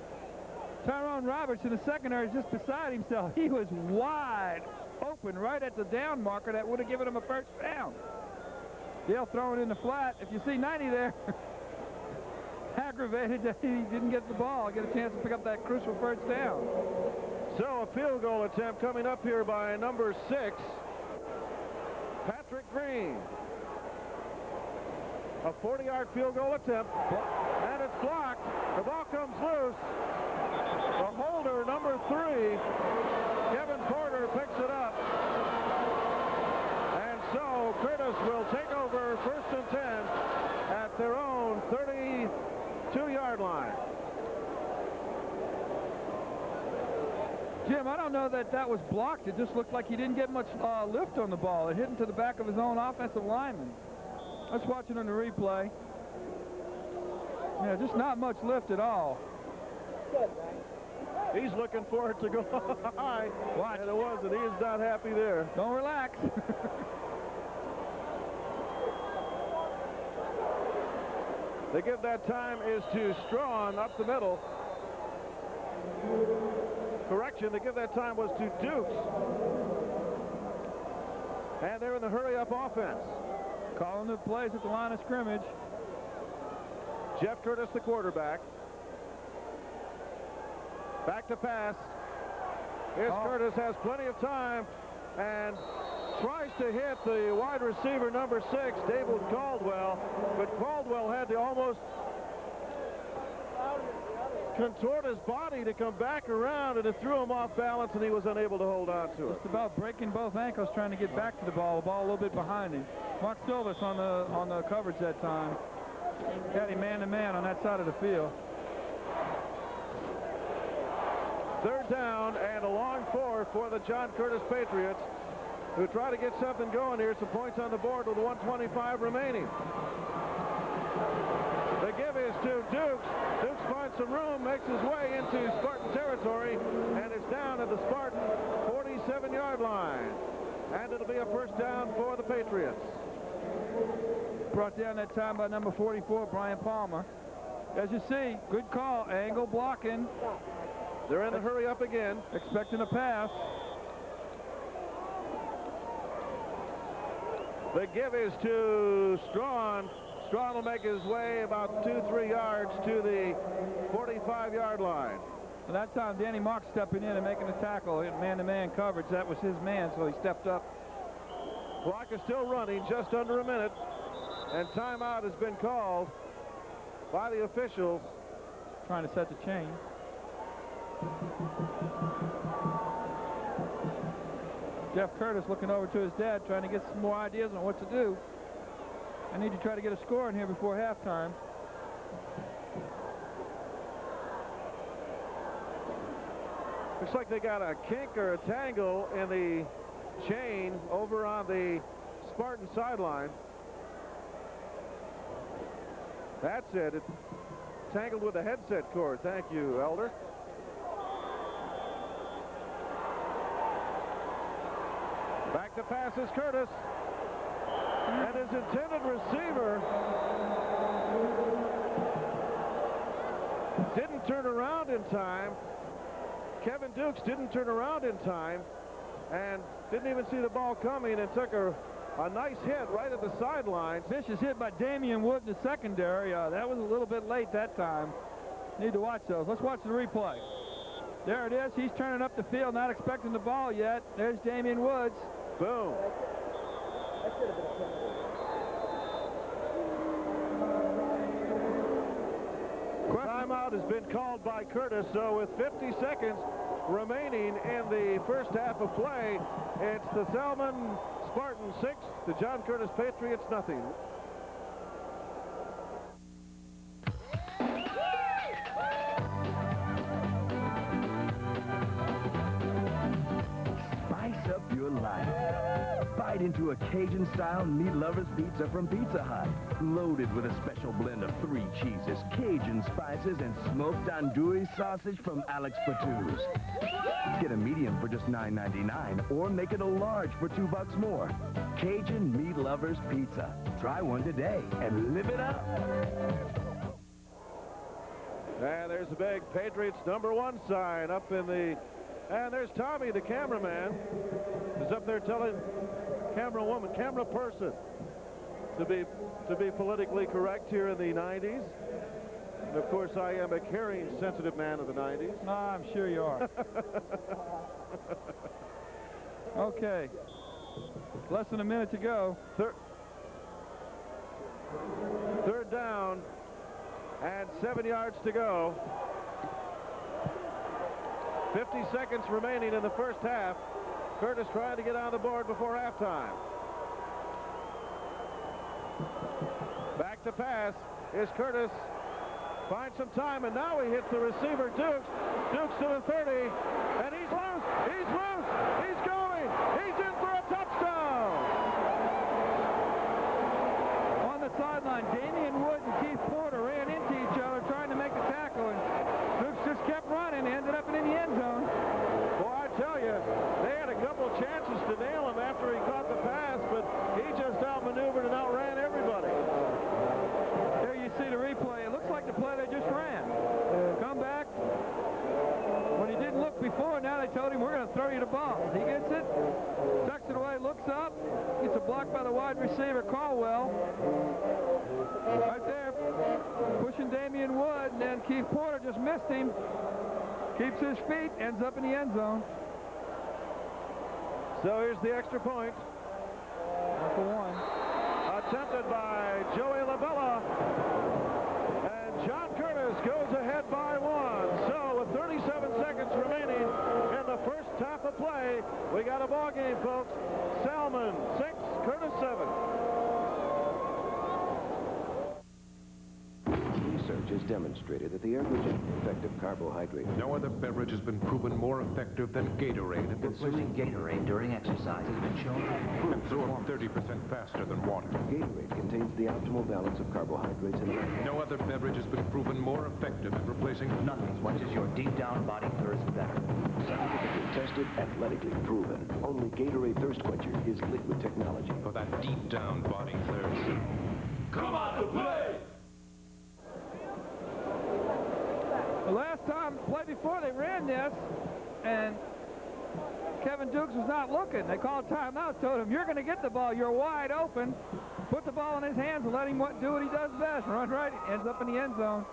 Tyrone Roberts in the secondary is just beside himself. He was wide open right at the down marker that would have given him a first down. Dale throwing in the flat. If you see 90 there, aggravated that he didn't get the ball, get a chance to pick up that crucial first down. So a field goal attempt coming up here by number 6, Patrick Green. A 40-yard field goal attempt, and it's blocked. The ball comes loose. The holder, number 3, Kevin Porter, picks it up. And so Curtis will take over 1st and 10 at their own 32-yard line. Jim, I don't know that that was blocked. It just looked like he didn't get much lift on the ball. It hit into the back of his own offensive lineman. Let's watch it on the replay. Yeah, just not much lift at all. He's looking for it to go high. Watch. And it wasn't. He is not happy there. Don't relax. They give that time is to Strawn up the middle. Correction, they give that time was to Dukes. And they're in the hurry-up offense. Calling the plays at the line of scrimmage. Jeff Curtis, the quarterback. Back to pass. Here's Curtis, has plenty of time and tries to hit the wide receiver, number 6, David Caldwell, but Caldwell had to almost contort his body to come back around, and it threw him off balance, and he was unable to hold on to it. Just about breaking both ankles trying to get back to the ball a little bit behind him. Mark Silvis on the coverage that time. Got him man-to-man on that side of the field. 3rd down and a long 4 for the John Curtis Patriots, who try to get something going here. Some points on the board with 1:25 remaining. The give is to Dukes. Dukes finds some room, makes his way into Spartan territory, and it's down at the Spartan 47-yard line. And it'll be a 1st down for the Patriots. Brought down that time by number 44, Brian Palmer. As you see, good call, angle blocking. They're in the hurry up again. Expecting a pass. The give is to Strawn. Strawn will make his way about 2-3 yards to the 45-yard line. Well, that time, Danny Marks stepping in and making the tackle. Man-to-man coverage. That was his man, so he stepped up. Clock is still running, just under a minute. And timeout has been called by the officials. Trying to set the chain. Jeff Curtis looking over to his dad, trying to get some more ideas on what to do. I need to try to get a score in here before halftime. Looks like they got a kink or a tangle in the chain over on the Spartan sideline. That's it. It's tangled with a headset cord. Thank you, Elder. Back to pass is Curtis. And his intended receiver didn't turn around in time. Kevin Dukes didn't turn around in time and didn't even see the ball coming and took a nice hit right at the sideline. Vicious hit by Damian Wood in the secondary. That was a little bit late that time. Need to watch those. Let's watch the replay. There it is. He's turning up the field, not expecting the ball yet. There's Damian Woods. Boom. Timeout has been called by Curtis, so with 50 seconds remaining in the first half of play, it's the Salmen Spartans 6, the John Curtis Patriots nothing. Spice up your life. Bite into a Cajun-style meat lovers pizza from Pizza Hut. Loaded with a special blend of 3 cheeses, Cajun spices, and smoked andouille sausage from Alex Patou's. Get a medium for just $9.99 or make it a large for $2 more. Cajun Meat Lovers Pizza. Try one today and live it up. And there's the big Patriots #1 sign up in the... And there's Tommy, the cameraman, who's up there telling camera person to be politically correct here in the 90s. And of course, I am a caring, sensitive man of the 90s. No, I'm sure you are. Okay. Less than a minute to go. Third down and 7 yards to go. 50 seconds remaining in the first half. Curtis trying to get on the board before halftime. Back to pass is Curtis. Finds some time, and now he hits the receiver, Dukes. Dukes to the 30, and he's loose. He's loose. He's going. He's in for a touchdown. On the sideline, Damian Wood and Keith Porter ran into each other trying to make the tackle, and Dukes just kept running. He ended up in the end zone. Boy, I tell you, they had a couple chances to nail him after he caught the pass, but he just outmaneuvered and outran everybody. There you see the replay. It looks like the play they just ran. Come back. When he didn't look before, now they told him, we're going to throw you the ball. He gets it, tucks it away, looks up, gets a block by the wide receiver, Caldwell. Right there, pushing Damian Wood, and then Keith Porter just missed him. Keeps his feet, ends up in the end zone. So here's the extra point. 1-for-1. Attempted by Joey Labella. And John Curtis goes ahead by 1. So with 37 seconds remaining in the first half of play, we got a ball game, folks. Salmen 6, Curtis 7. Research has demonstrated that the average effect of carbohydrate... No other beverage has been proven more effective than Gatorade in Consuming Gatorade during exercise has been shown to improve absorb 30% faster than water. Gatorade contains the optimal balance of carbohydrates and electrolytes. No other beverage has been proven more effective at replacing nothing quenches your deep down body thirst better. Scientifically tested, athletically proven. Only Gatorade Thirst Quencher is liquid technology. For that deep down body thirst. Come on to play! The last time, play before they ran this, and Kevin Dukes was not looking. They called timeout, told him, you're going to get the ball. You're wide open. Put the ball in his hands and let him do what he does best. Run right, ends up in the end zone.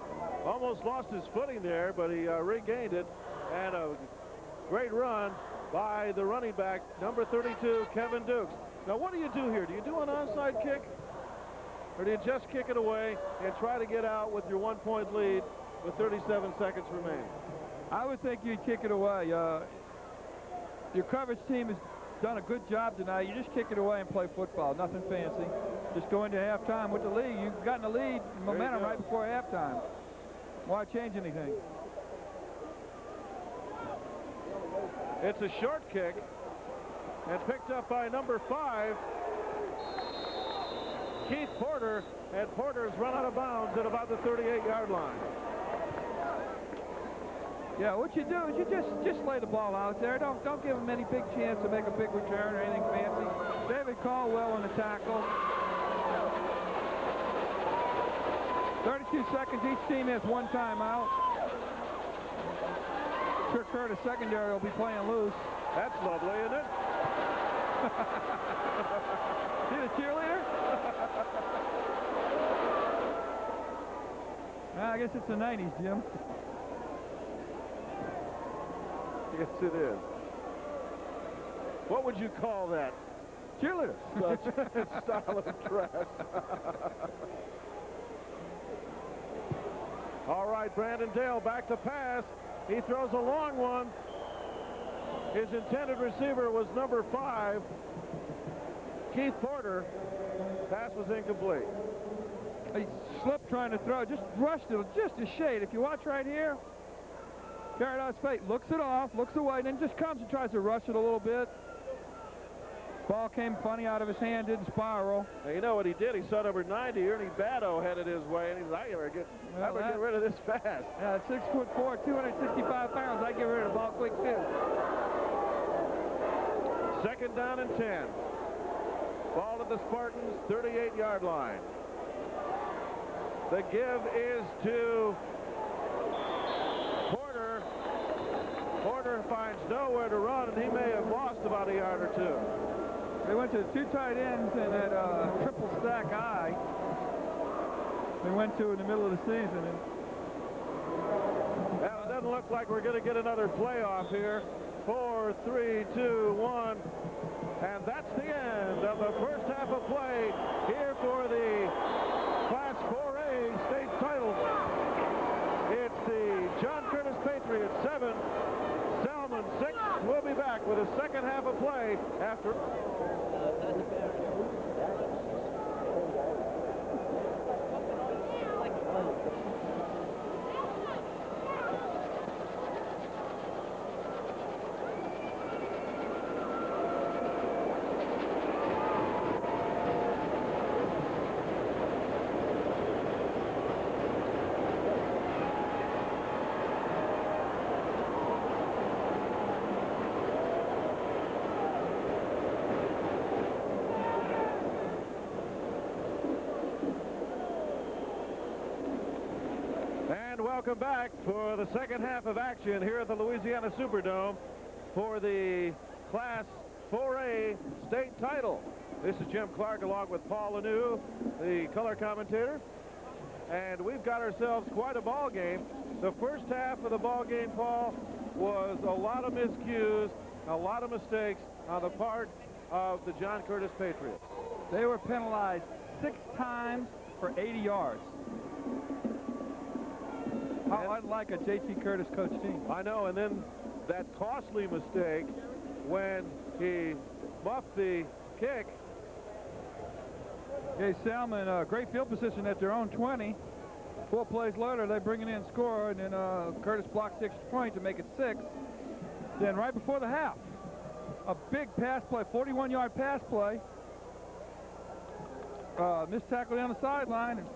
Almost lost his footing there, but he regained it. And a great run by the running back, number 32, Kevin Dukes. Now, what do you do here? Do you do an onside kick? Or do you just kick it away and try to get out with your 1-point lead with 37 seconds remaining? I would think you'd kick it away. Your coverage team has done a good job tonight. You just kick it away and play football. Nothing fancy. Just go into halftime with the lead. You've gotten the lead, momentum right before halftime. Why change anything? It's a short kick and picked up by number 5, Keith Porter, and Porter's run out of bounds at about the 38-yard line. Yeah, what you do is you just lay the ball out there. Don't give him any big chance to make a big return or anything fancy. David Caldwell on the tackle. 32 seconds. Each team has one timeout. Sure, Curtis secondary will be playing loose. That's lovely, isn't it? See the cheerleader? I guess it's the 90s, Jim. Yes, it is. What would you call that? Cheerleader. Such style of dress. All right, Brandon Dale back to pass. He throws a long one. His intended receiver was number 5, Keith Porter. Pass was incomplete. He slipped trying to throw. Just rushed it just a shade. If you watch right here, carried out his fate, looks it off, looks away, then just comes and tries to rush it a little bit. Ball came funny out of his hand, didn't spiral. Now, you know what he did? He saw number 90, Ernie Batto, headed his way, and he's like, I better get rid of this fast. Yeah, 6'4", 265 pounds. I get rid of the ball quick, too. Second down and 10. Ball to the Spartans, 38-yard line. The give is to Porter. Porter finds nowhere to run, and he may have lost about a yard or two. They went to 2 tight ends in that triple stack I. They went to in the middle of the season. And well, it doesn't look like we're going to get another playoff here. 4, 3, 2, 1. And that's the end of the first half of play here for the Class 4A state title. It's the John Curtis Patriots 7, Salmen 6. We'll be back with the second half of play after. Welcome back for the second half of action here at the Louisiana Superdome for the Class 4A state title. This is Jim Clark along with Paul Lanou, the color commentator. And we've got ourselves quite a ball game. The first half of the ball game, Paul, was a lot of miscues, a lot of mistakes on the part of the John Curtis Patriots. They were penalized 6 times for 80 yards. How unlike a J.T. Curtis coach team. I know, and then that costly mistake when he muffed the kick. Okay, Salmen, great field position at their own 20. 4 plays later, they bring it in, score, and then Curtis blocks the extra point to make it 6. Then right before the half, a big pass play, 41-yard pass play. Missed tackle down the sideline. And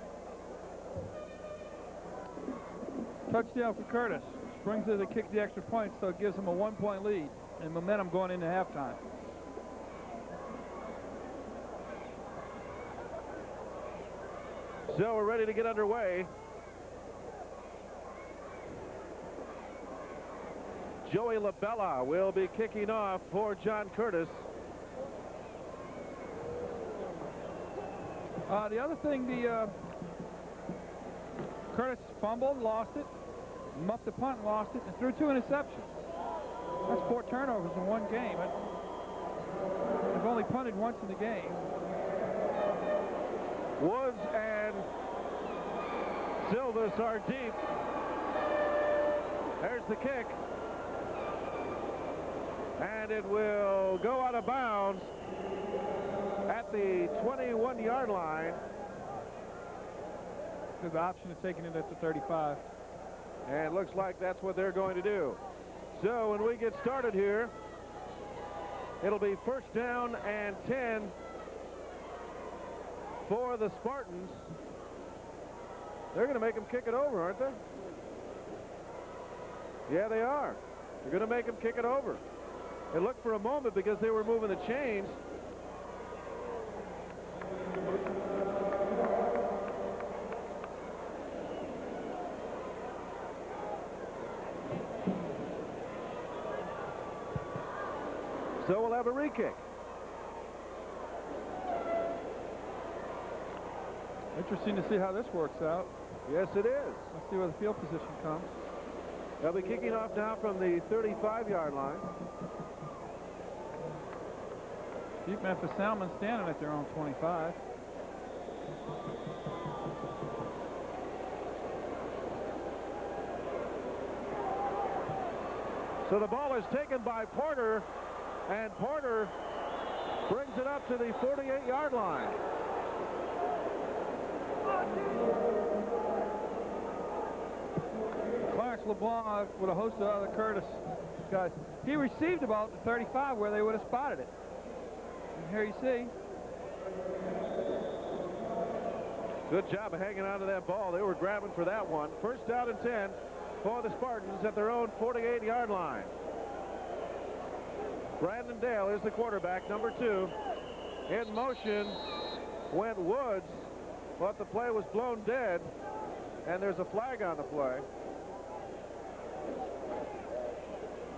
touchdown for Curtis. Brings it to kick the extra point, so it gives him a 1-point lead and momentum going into halftime. So we're ready to get underway. Joey LaBella will be kicking off for John Curtis. The other thing, Curtis fumbled, lost it, muffed the punt, lost it, and threw 2 interceptions. That's 4 turnovers in one game. They've only punted once in the game. Woods and Silvas are deep. There's the kick. And it will go out of bounds at the 21-yard line. There's the option of taking it at the 35. And it looks like that's what they're going to do. So when we get started here, it'll be first down and 10 for the Spartans. They're going to make them kick it over, aren't they? Yeah, they are. They're going to make them kick it over. It looked for a moment because they were moving the chains. So we'll have a re-kick. Interesting to see how this works out. Yes, it is. Let's see where the field position comes. They'll be kicking off now from the 35-yard line. Deep man for Salmen standing at their own 25. So the ball is taken by Porter, and Porter brings it up to the 48-yard line. Clarence LeBlanc with a host of other Curtis guys. He received the ball at the 35 where they would have spotted it. And here you see. Good job of hanging on to that ball. They were grabbing for that one. First down and 10 for the Spartans at their own 48-yard line. Brandon Dale is the quarterback, number 2. In motion went Woods, but the play was blown dead, and there's a flag on the play.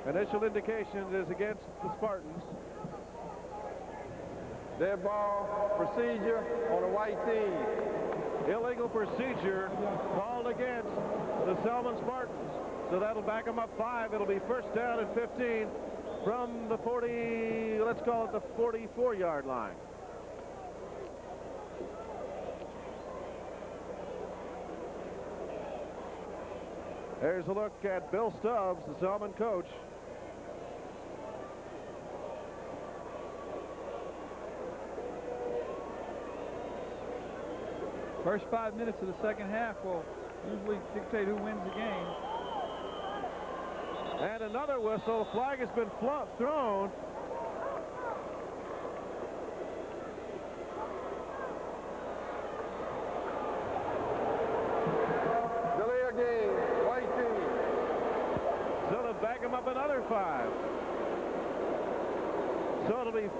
Initial indication is against the Spartans. Dead ball procedure on the white team. Illegal procedure called against the Salmen Spartans. So that'll back them up 5. It'll be first down and 15 from the 40, let's call it the 44-yard line. There's a look at Bill Stubbs, the Salmen coach. First 5 minutes of the second half will usually dictate who wins the game. And another whistle. Flag has been thrown. Delay a game, white team. So they'll back him up another 5. So it'll be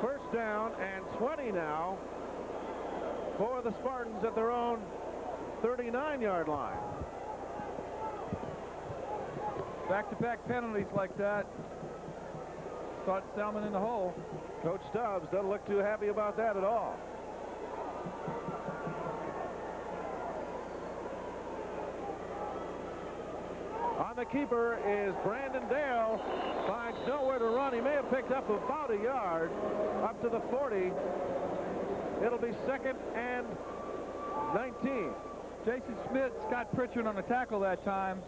first down and 20 now for the Spartans at their own 39-yard line. Back-to-back penalties like that start Salmen in the hole. Coach Stubbs doesn't look too happy about that at all. On the keeper is Brandon Dale. Finds nowhere to run. He may have picked up about a yard up to the 40. It'll be second and 19. Jason Smith, Scott Pritchard on the tackle that time.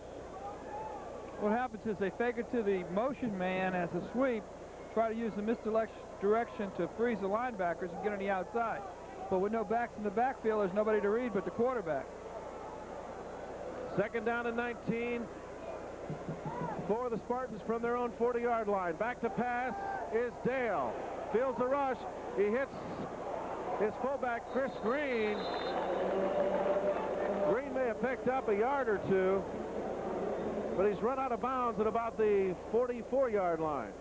What happens is they fake it to the motion man as a sweep, try to use the misdirection to freeze the linebackers and get on the outside. But with no backs in the backfield, there's nobody to read but the quarterback. Second down and 19 for the Spartans from their own 40-yard line. Back to pass is Dale. Fields the rush. He hits his fullback, Chris Green. Green may have picked up a yard or two, but he's run out of bounds at about the 44-yard line.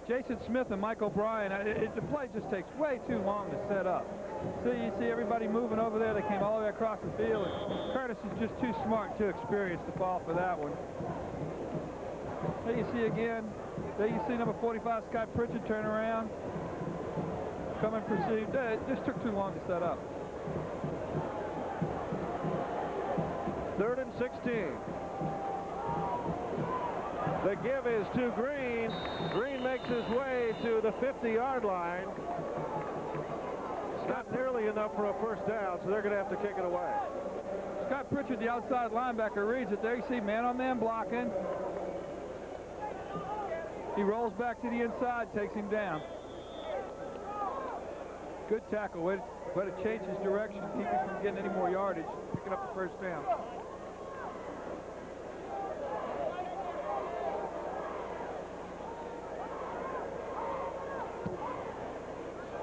Jason Smith and Mike O'Brien, the play just takes way too long to set up. So you see everybody moving over there. They came all the way across the field. And Curtis is just too smart, too experienced to fall for that one. There you see again. There you see number 45, Scott Pritchard, turn around. Come and proceed. It just took too long to set up. 3rd and 16. The give is to Green. Green makes his way to the 50-yard line. It's not nearly enough for a first down, so they're going to have to kick it away. Scott Pritchard, the outside linebacker, reads it. There you see man-on-man blocking. He rolls back to the inside, takes him down. Good tackle, but it changed his direction, keep him from getting any more yardage, picking up the first down.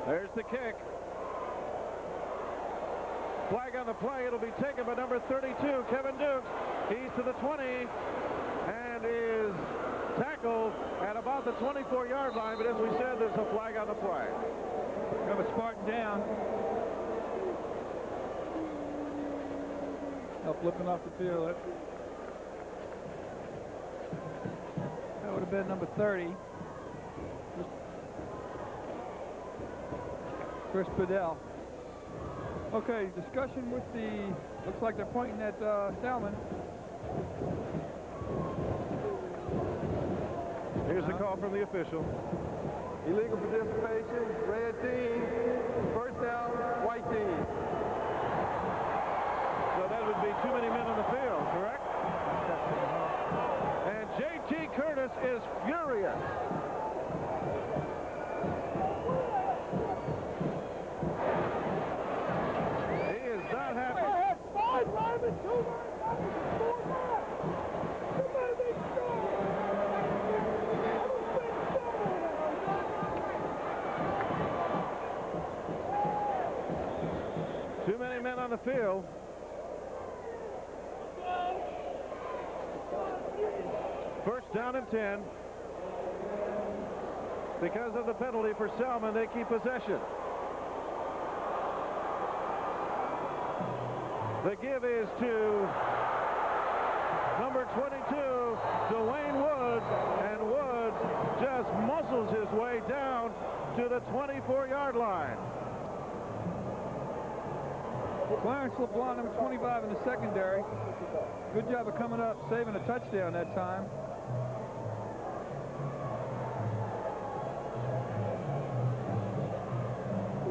There's the kick. Flag on the play. It'll be taken by number 32, Kevin Dukes. He's to the 20 and is tackled at about the 24-yard line, but as we said, there's a flag on the play. We have a Spartan down. Flipping off the field. That would have been number 30. Chris Bedell. Okay, discussion with the, looks like they're pointing at Salmen. Here's the call from the official. Illegal participation, red team, first down, white team. So that would be too many men on the field, correct? And J.T. Curtis is furious. He is not happy. Too many men on the field. First down and 10. Because of the penalty for Salmen, they keep possession. The give is to number 22, Dwayne Woods, and Woods just muscles his way down to the 24-yard line. Clarence LeBlanc, number 25 in the secondary. Good job of coming up, saving a touchdown that time.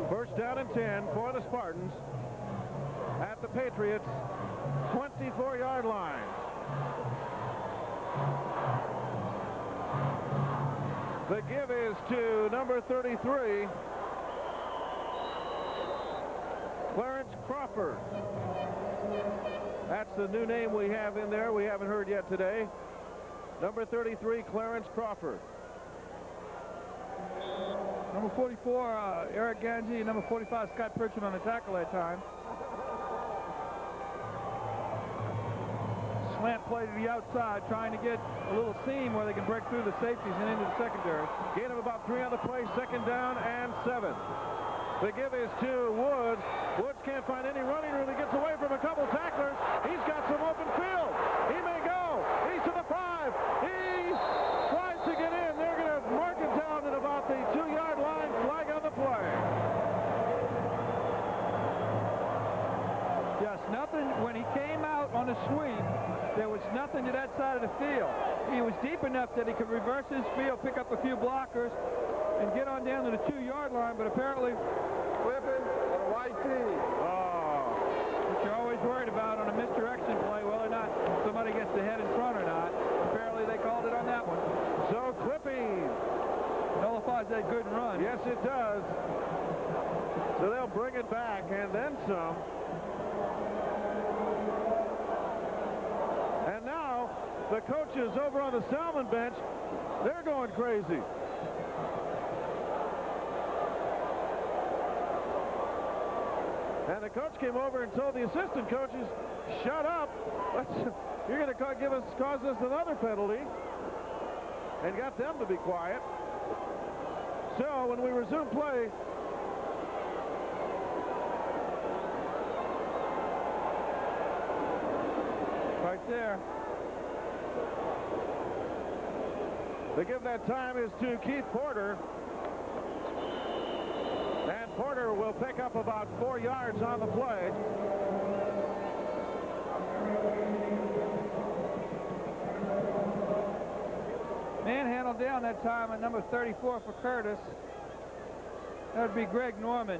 First down and 10 for the Spartans at the Patriots' 24-yard line. The give is to number 33, Clarence Crawford. That's the new name we have in there. We haven't heard yet today. Number 33, Clarence Crawford. Number 44, Eric Ganji, and number 45, Scott Pritchard on the tackle that time. Slant play to the outside, trying to get a little seam where they can break through the safeties and into the secondary. Gain of about 3 on the play, second down and 7. The give is to Woods. Woods can't find any running room. He gets away from a couple tacklers. He's got some open field. He may go. He's to the 5. He tries to get in. They're going to mark him down at about the 2-yard line. Flag on the play. Just nothing. When he came out on the sweep, there was nothing to that side of the field. He was deep enough that he could reverse his field, pick up a few blockers, and get on down to the 2-yard line, but apparently flipping on the white team. Oh, what you're always worried about on a misdirection play, whether or not somebody gets the head in front or not. Apparently they called it on that one. So clipping nullifies that good run. Yes, it does. So they'll bring it back and then some. And now the coaches over on the Salmen bench, they're going crazy. And the coach came over and told the assistant coaches, shut up. You're going to cause us another penalty. And got them to be quiet. So when we resume play, right there. the give that time is to Keith Porter. And Porter will pick up about 4 yards on the play. Manhandled down that time at number 34 for Curtis. That would be Greg Norman.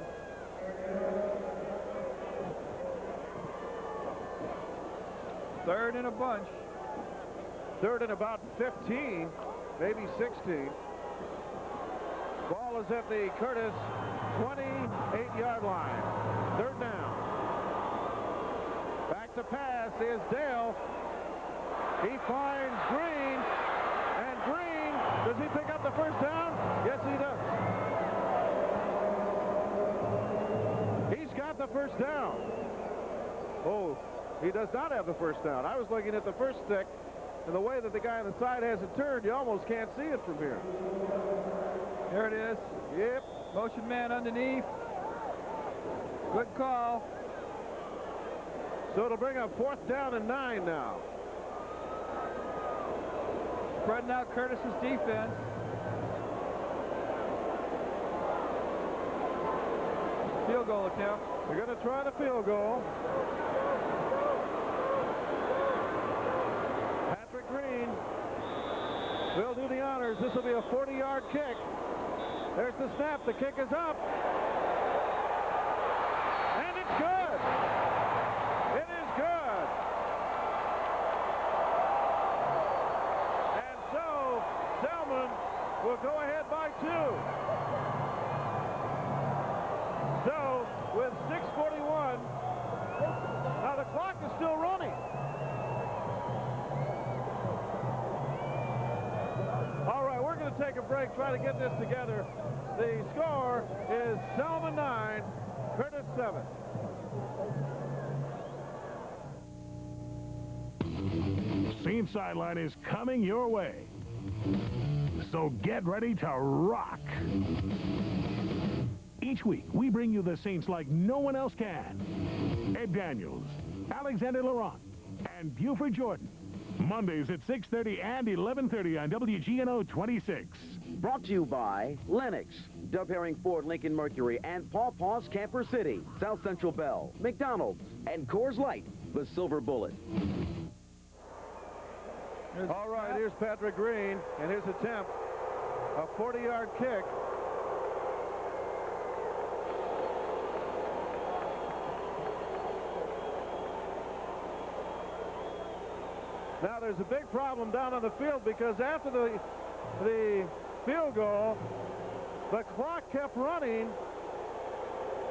Third in a bunch. Third and about 15, maybe 16. Ball is at the Curtis 28-yard line. Third down. Back to pass is Dale. He finds Green. And Green, does he pick up the first down? Yes, he does. He's got the first down. Oh, he does not have the first down. I was looking at the first stick, and the way that the guy on the side has it turned, you almost can't see it from here. There it is. Yep. Motion man underneath. Good call. So it'll bring up 4th down and 9 now. Spreading out Curtis's defense. Field goal attempt. They're going to try the field goal. Patrick Green will do the honors. This will be a 40-yard kick. There's the snap. The kick is up. And it's good. It is good. And so Salmen will go ahead by 2. So with 6:41, now the clock is still running. All right, we're going to take a break, try to get this together. The score is Salmen 9, Curtis 7. Saint Sideline is coming your way. So get ready to rock. Each week, we bring you the Saints like no one else can. Ed Daniels, Alexander Laurent, and Buford Jordan. Mondays at 6:30 and 11:30 on WGNO 26. Brought to you by Lennox, Dub Herring Ford Lincoln Mercury, and Paw Paw's Camper City, South Central Bell, McDonald's, and Coors Light, the Silver Bullet. All right, here's Patrick Green and his attempt, a 40-yard kick. Now there's a big problem down on the field because after the field goal, the clock kept running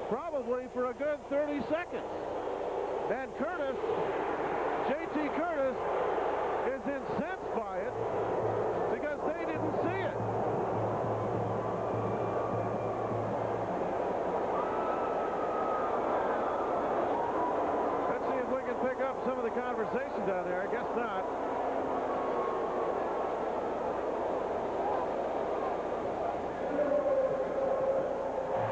probably for a good 30 seconds. And Curtis, J.T. Curtis, is incensed by it because they didn't see it. Let's see if we can pick up some of the conversation down there. I guess not.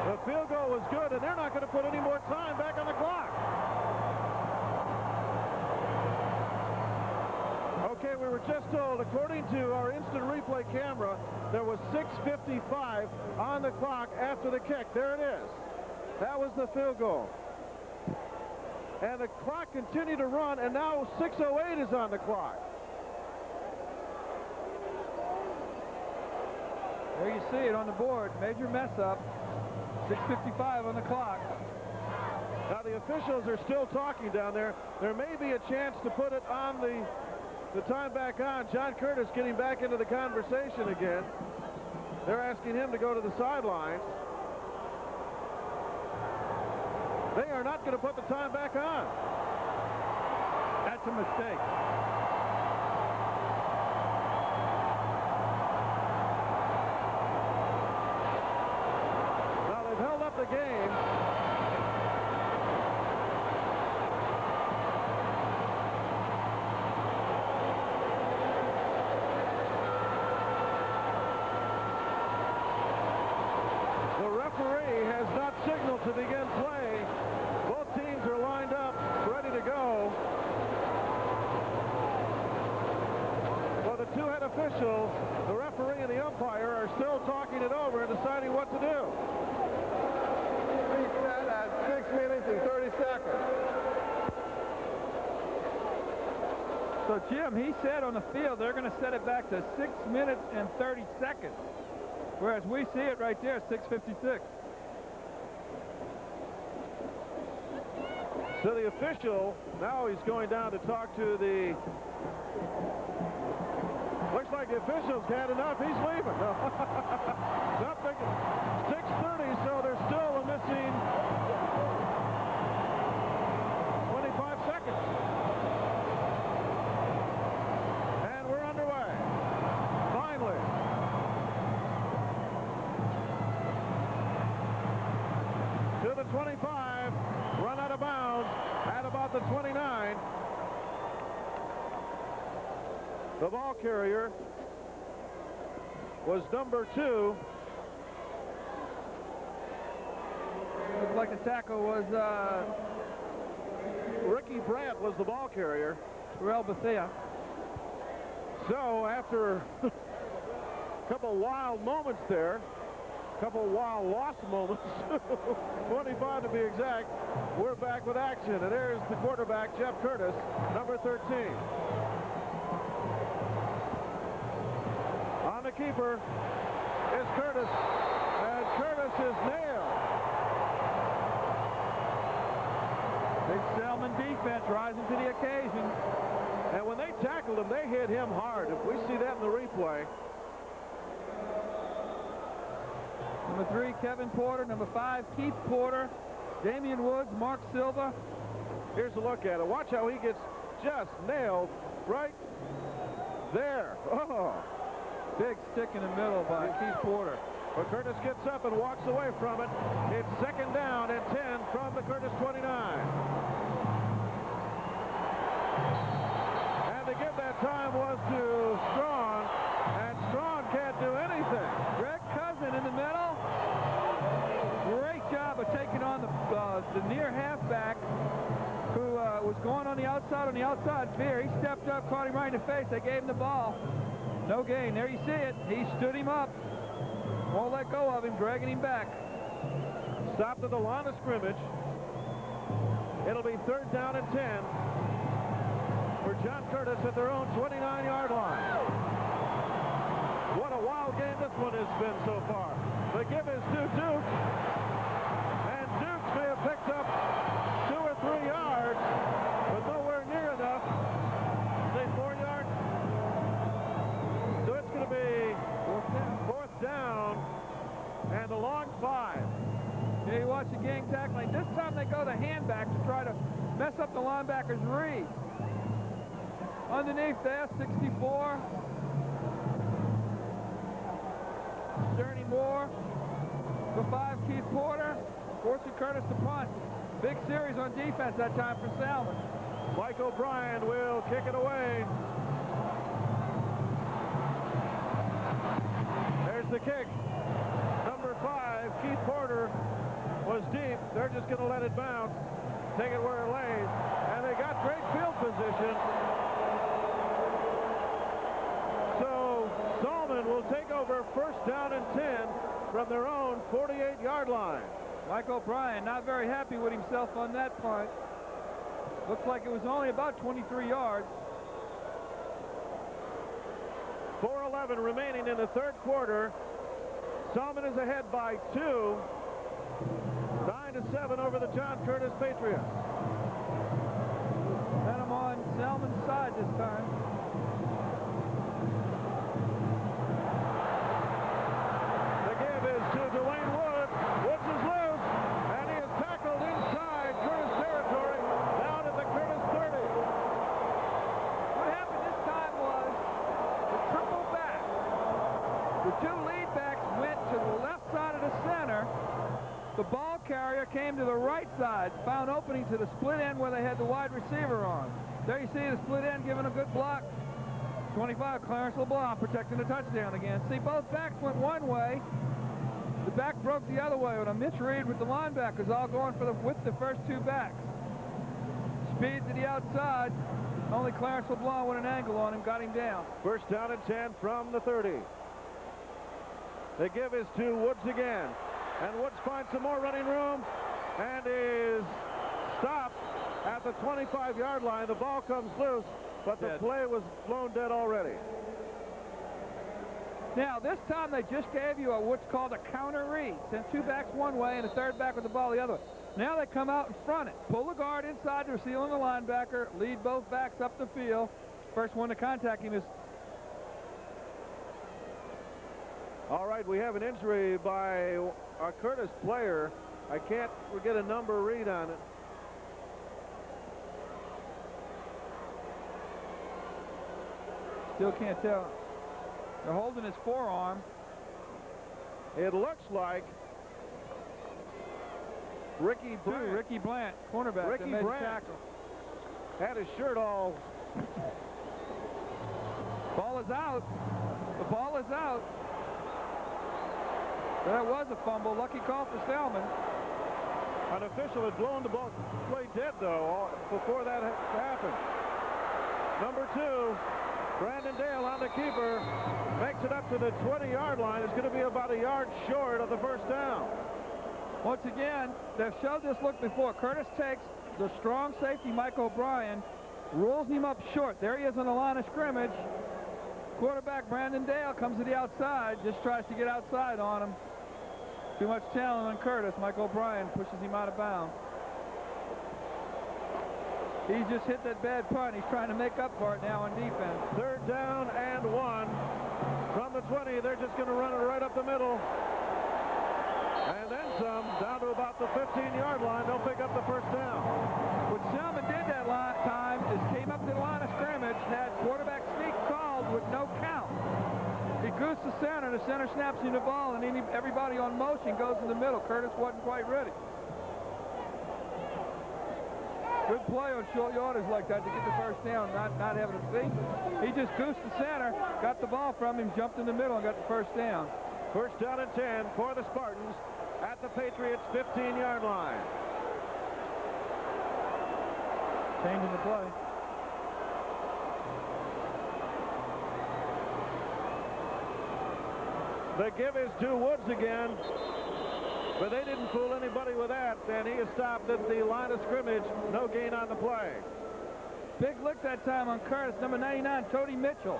The field goal was good, and they're not going to put any more time back on the clock. Okay, we were just told, according to our instant replay camera, there was 6:55 on the clock after the kick. There it is. That was the field goal. And the clock continued to run, and now 6:08 is on the clock. There you see it on the board. Major mess up. 6:55 on the clock. Now the officials are still talking down there. There may be a chance to put it on the time back on. John Curtis getting back into the conversation again. They're asking him to go to the sidelines. They are not going to put the time back on. That's a mistake. Now they've held up the game. The referee has not signaled to begin play. Both teams are lined up, ready to go. Well, the two head officials, the referee and the umpire, are still talking it over and deciding what to do. He said at 6 minutes and 30 seconds. So, Jim, he said on the field they're going to set it back to 6 minutes and 30 seconds. Whereas we see it right there, 6:56. So the official, now he's going down to talk to the... Looks like the official's had enough. He's leaving. No. Nothing. 6:30, so there's still a missing 25 seconds. And we're underway. Finally. To the 25, run out of bounds at about the the 29. The ball carrier was number 2. Looks like the tackle was Ricky Brandt was the ball carrier. Terrell Bethea. So after a couple wild moments there, a couple wild lost moments, 25 to be exact, we're back with action. And there's the quarterback, Jeff Curtis, number 13. On the keeper is Curtis, and Curtis is nailed. Big Salmen defense rising to the occasion. And when they tackled him, they hit him hard. If we see that in the replay. Number 3, Kevin Porter. Number 5, Keith Porter. Damian Woods, Mark Silva. Here's a look at it. Watch how he gets just nailed right there. Oh. Big stick in the middle by Keith Porter. But Curtis gets up and walks away from it. It's second down and 10 from the Curtis 29. And to give that time was to Strong, and Strong can't do anything. Greg Cousin in the middle. Great job of taking on the near halfback who was going on the outside veer. He stepped up, caught him right in the face. They gave him the ball. No gain. There you see it. He stood him up. Won't let go of him, dragging him back. Stopped at the line of scrimmage. It'll be third down and 10 for John Curtis at their own 29-yard line. What a wild game this one has been so far. The give is to Duke. And Duke may have picked up 2 or 3 yards, but nowhere near enough. Say 4 yards. So it's going to be fourth down and a long 5. Here you watch the gang tackling. This time they go to handback to try to mess up the linebacker's read. Underneath there, 64. Journey Moore. The 5, Keith Porter. Forcing Curtis to punt. Big series on defense that time for Salmen. Mike O'Brien will kick it away. There's the kick. Number 5, Keith Porter, was deep. They're just going to let it bounce, take it where it lays, and they got great field position. So Salmen will take over first down and 10 from their own 48-yard line. Mike O'Brien not very happy with himself on that punt. Looks like it was only about 23 yards. 4:11 remaining in the third quarter. Salmen is ahead by 2. 9-7 over the John Curtis Patriots. Got him on Salmen's side this time. The give is to Dwayne Woods. Woods is loose, and he is tackled inside Curtis territory, down at the Curtis 30. What happened this time was the triple back. The 2 lead backs went to the left side of the center. The ball carrier came to the right side, found opening to the split end where they had the wide receiver on. There you see the split end giving a good block. 25, Clarence LeBlanc protecting the touchdown again. See, both backs went one way. The back broke the other way with a Mitch Reed with the linebackers all going with the first 2 backs. Speed to the outside. Only Clarence LeBlanc with an angle on him, got him down. First down and 10 from the 30. The give is to Woods again. And Woods finds some more running room and is stopped at the 25-yard line. The ball comes loose, but the play was blown dead already. Now, this time they just gave you what's called a counter read. Send 2 backs one way and a 3rd back with the ball the other way. Now they come out in front it. Pull the guard inside to seal the linebacker, lead both backs up the field. First one to contact him is... All right, we have an injury by our Curtis player. I can't get a number read on it. Still can't tell. They're holding his forearm. It looks like Ricky Blant, cornerback, Ricky that made Blant the tackle. had his shirt all. Ball is out. The ball is out. That was a fumble. Lucky call for Salmen. An official had blown the ball play dead, though, before that happened. Number 2, Brandon Dale on the keeper. Makes it up to the 20-yard line. It's going to be about a yard short of the first down. Once again, they've showed this look before. Curtis takes the strong safety, Mike O'Brien, rolls him up short. There he is on the line of scrimmage. Quarterback Brandon Dale comes to the outside, just tries to get outside on him. Too much talent on Curtis. Mike O'Brien pushes him out of bounds. He just hit that bad punt. He's trying to make up for it now on defense. 3rd down and 1 from the 20. They're just going to run it right up the middle. And then some, down to about the 15-yard line. They'll pick up the first down. What Salmen did that time is came up to the line of scrimmage, had quarterback sneak called with no count. He goosed the center snaps him the ball, and everybody on motion goes in the middle. Curtis wasn't quite ready. Good play on short yardage like that to get the first down, not having a seat. He just goosed the center, got the ball from him, jumped in the middle, and got the first down. First down and 10 for the Spartans at the Patriots' 15-yard line. Changing the play. The give is to Woods again, but they didn't fool anybody with that, and he is stopped at the line of scrimmage. No gain on the play. Big lick that time on Curtis, number 99, Tody Mitchell.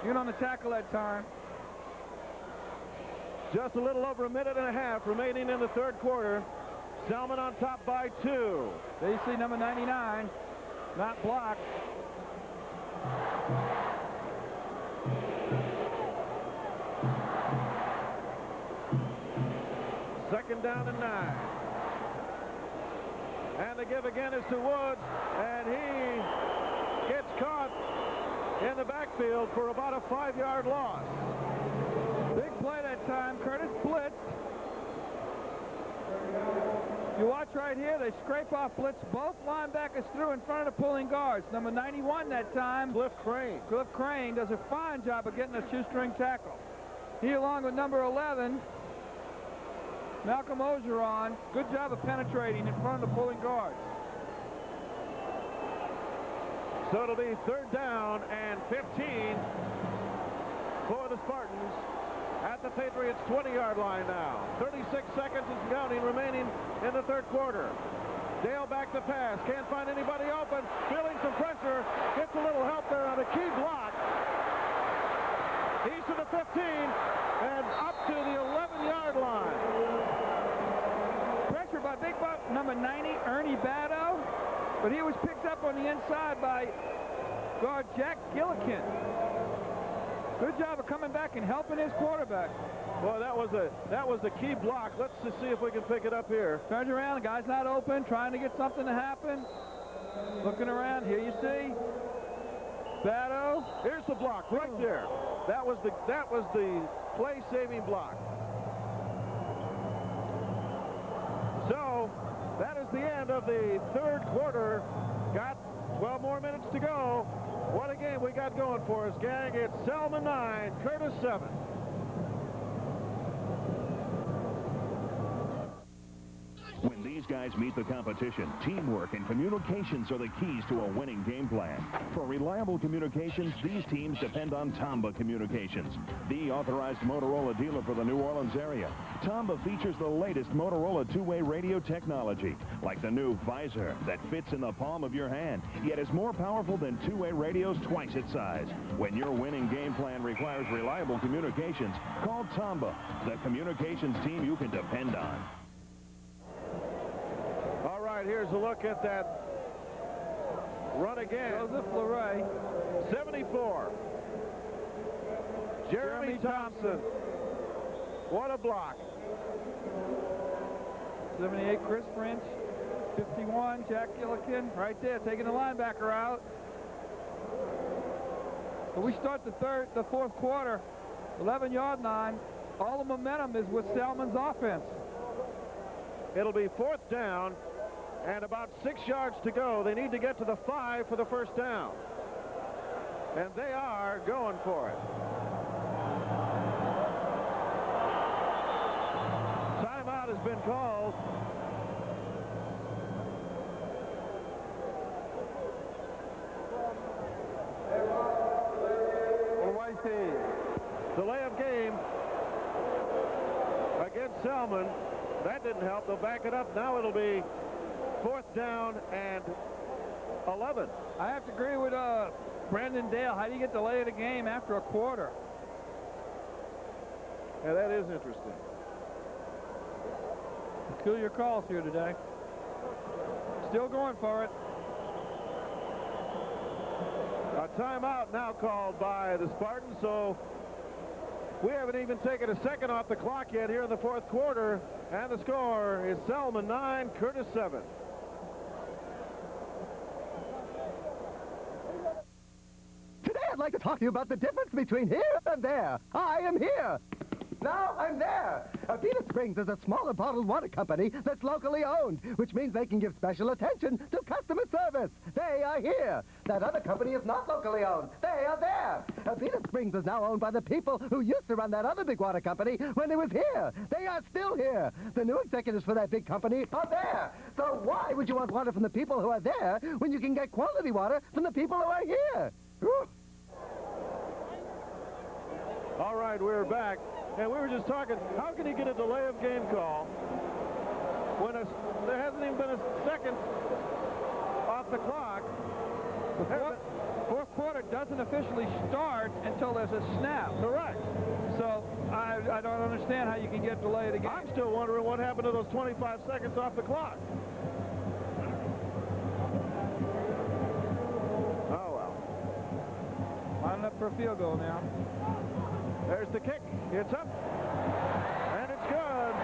Get on the tackle that time. Just a little over a minute and a half remaining in the 3rd quarter. Salmen on top by 2. There you see number 99, not blocked. Second down and 9. And the give again is to Woods, and he gets caught in the backfield for about a 5-yard loss. Big play that time. Curtis blitzed. You watch right here, they scrape off blitz. Both linebackers through in front of the pulling guards. Number 91 that time, Cliff Crane. Cliff Crane does a fine job of getting a shoestring tackle. He, along with number 11, Malcolm Ogeron, good job of penetrating in front of the pulling guards. So it'll be 3rd down and 15 for the Spartans at the Patriots' 20-yard line now. 36 seconds and counting remaining in the 3rd quarter. Dale back to pass. Can't find anybody open. Feeling some pressure. Gets a little help there on a key block. He's to the 15 and up to the 11-yard line. Pressure by big butt number 90, Ernie Batto. But he was picked up on the inside by guard Jack Gillikin. Good job of coming back and helping his quarterback. Boy, that was a key block. Let's just see if we can pick it up here. Turns around, the guy's not open, trying to get something to happen. Looking around, here you see Batto. Here's the block right there. That was the play-saving block. So that is the end of the 3rd quarter. Got 12 more minutes to go. What a game we got going for us, gang. It's Salmen 9, Curtis 7. When these guys meet the competition, teamwork and communications are the keys to a winning game plan. For reliable communications, these teams depend on Tamba Communications, the authorized Motorola dealer for the New Orleans area. Tamba features the latest Motorola two-way radio technology, like the new Visor that fits in the palm of your hand, yet is more powerful than two-way radios twice its size. When your winning game plan requires reliable communications, call Tamba, the communications team you can depend on. All right, here's a look at that run again. Joseph Leray. 74. Jeremy Thompson. What a block. 78, Chris French. 51, Jack Gillikin. Right there, taking the linebacker out. So we start the 4th quarter, 11-yard line. All the momentum is with Salmen's offense. It'll be 4th down and about 6 yards to go. They need to get to the 5 for the first down. And they are going for it. Timeout has been called. Delay of game against Salmen. That didn't help. They'll back it up. Now it'll be 4th down and 11. I have to agree with Brandon Dale. How do you get delay of the game after a quarter? Yeah, that is interesting. Peculiar calls here today. Still going for it. A timeout now called by the Spartans, so we haven't even taken a second off the clock yet here in the 4th quarter, and the score is Salmen 9, Curtis 7. Today I'd like to talk to you about the difference between here and there. I am here. Now I'm there. Avita Springs is a smaller bottled water company that's locally owned, which means they can give special attention to customer service. They are here. That other company is not locally owned. They are there. Avita Springs is now owned by the people who used to run that other big water company when it was here. They are still here. The new executives for that big company are there. So why would you want water from the people who are there when you can get quality water from the people who are here? Whew. All right, we're back. And we were just talking, how can he get a delay of game call when there hasn't even been a second off the clock? The fourth quarter doesn't officially start until there's a snap. Correct. So I don't understand how you can get delay of the game. I'm still wondering what happened to those 25 seconds off the clock. Oh, well. Lining up for a field goal now. There's the kick. It's up. And it's good.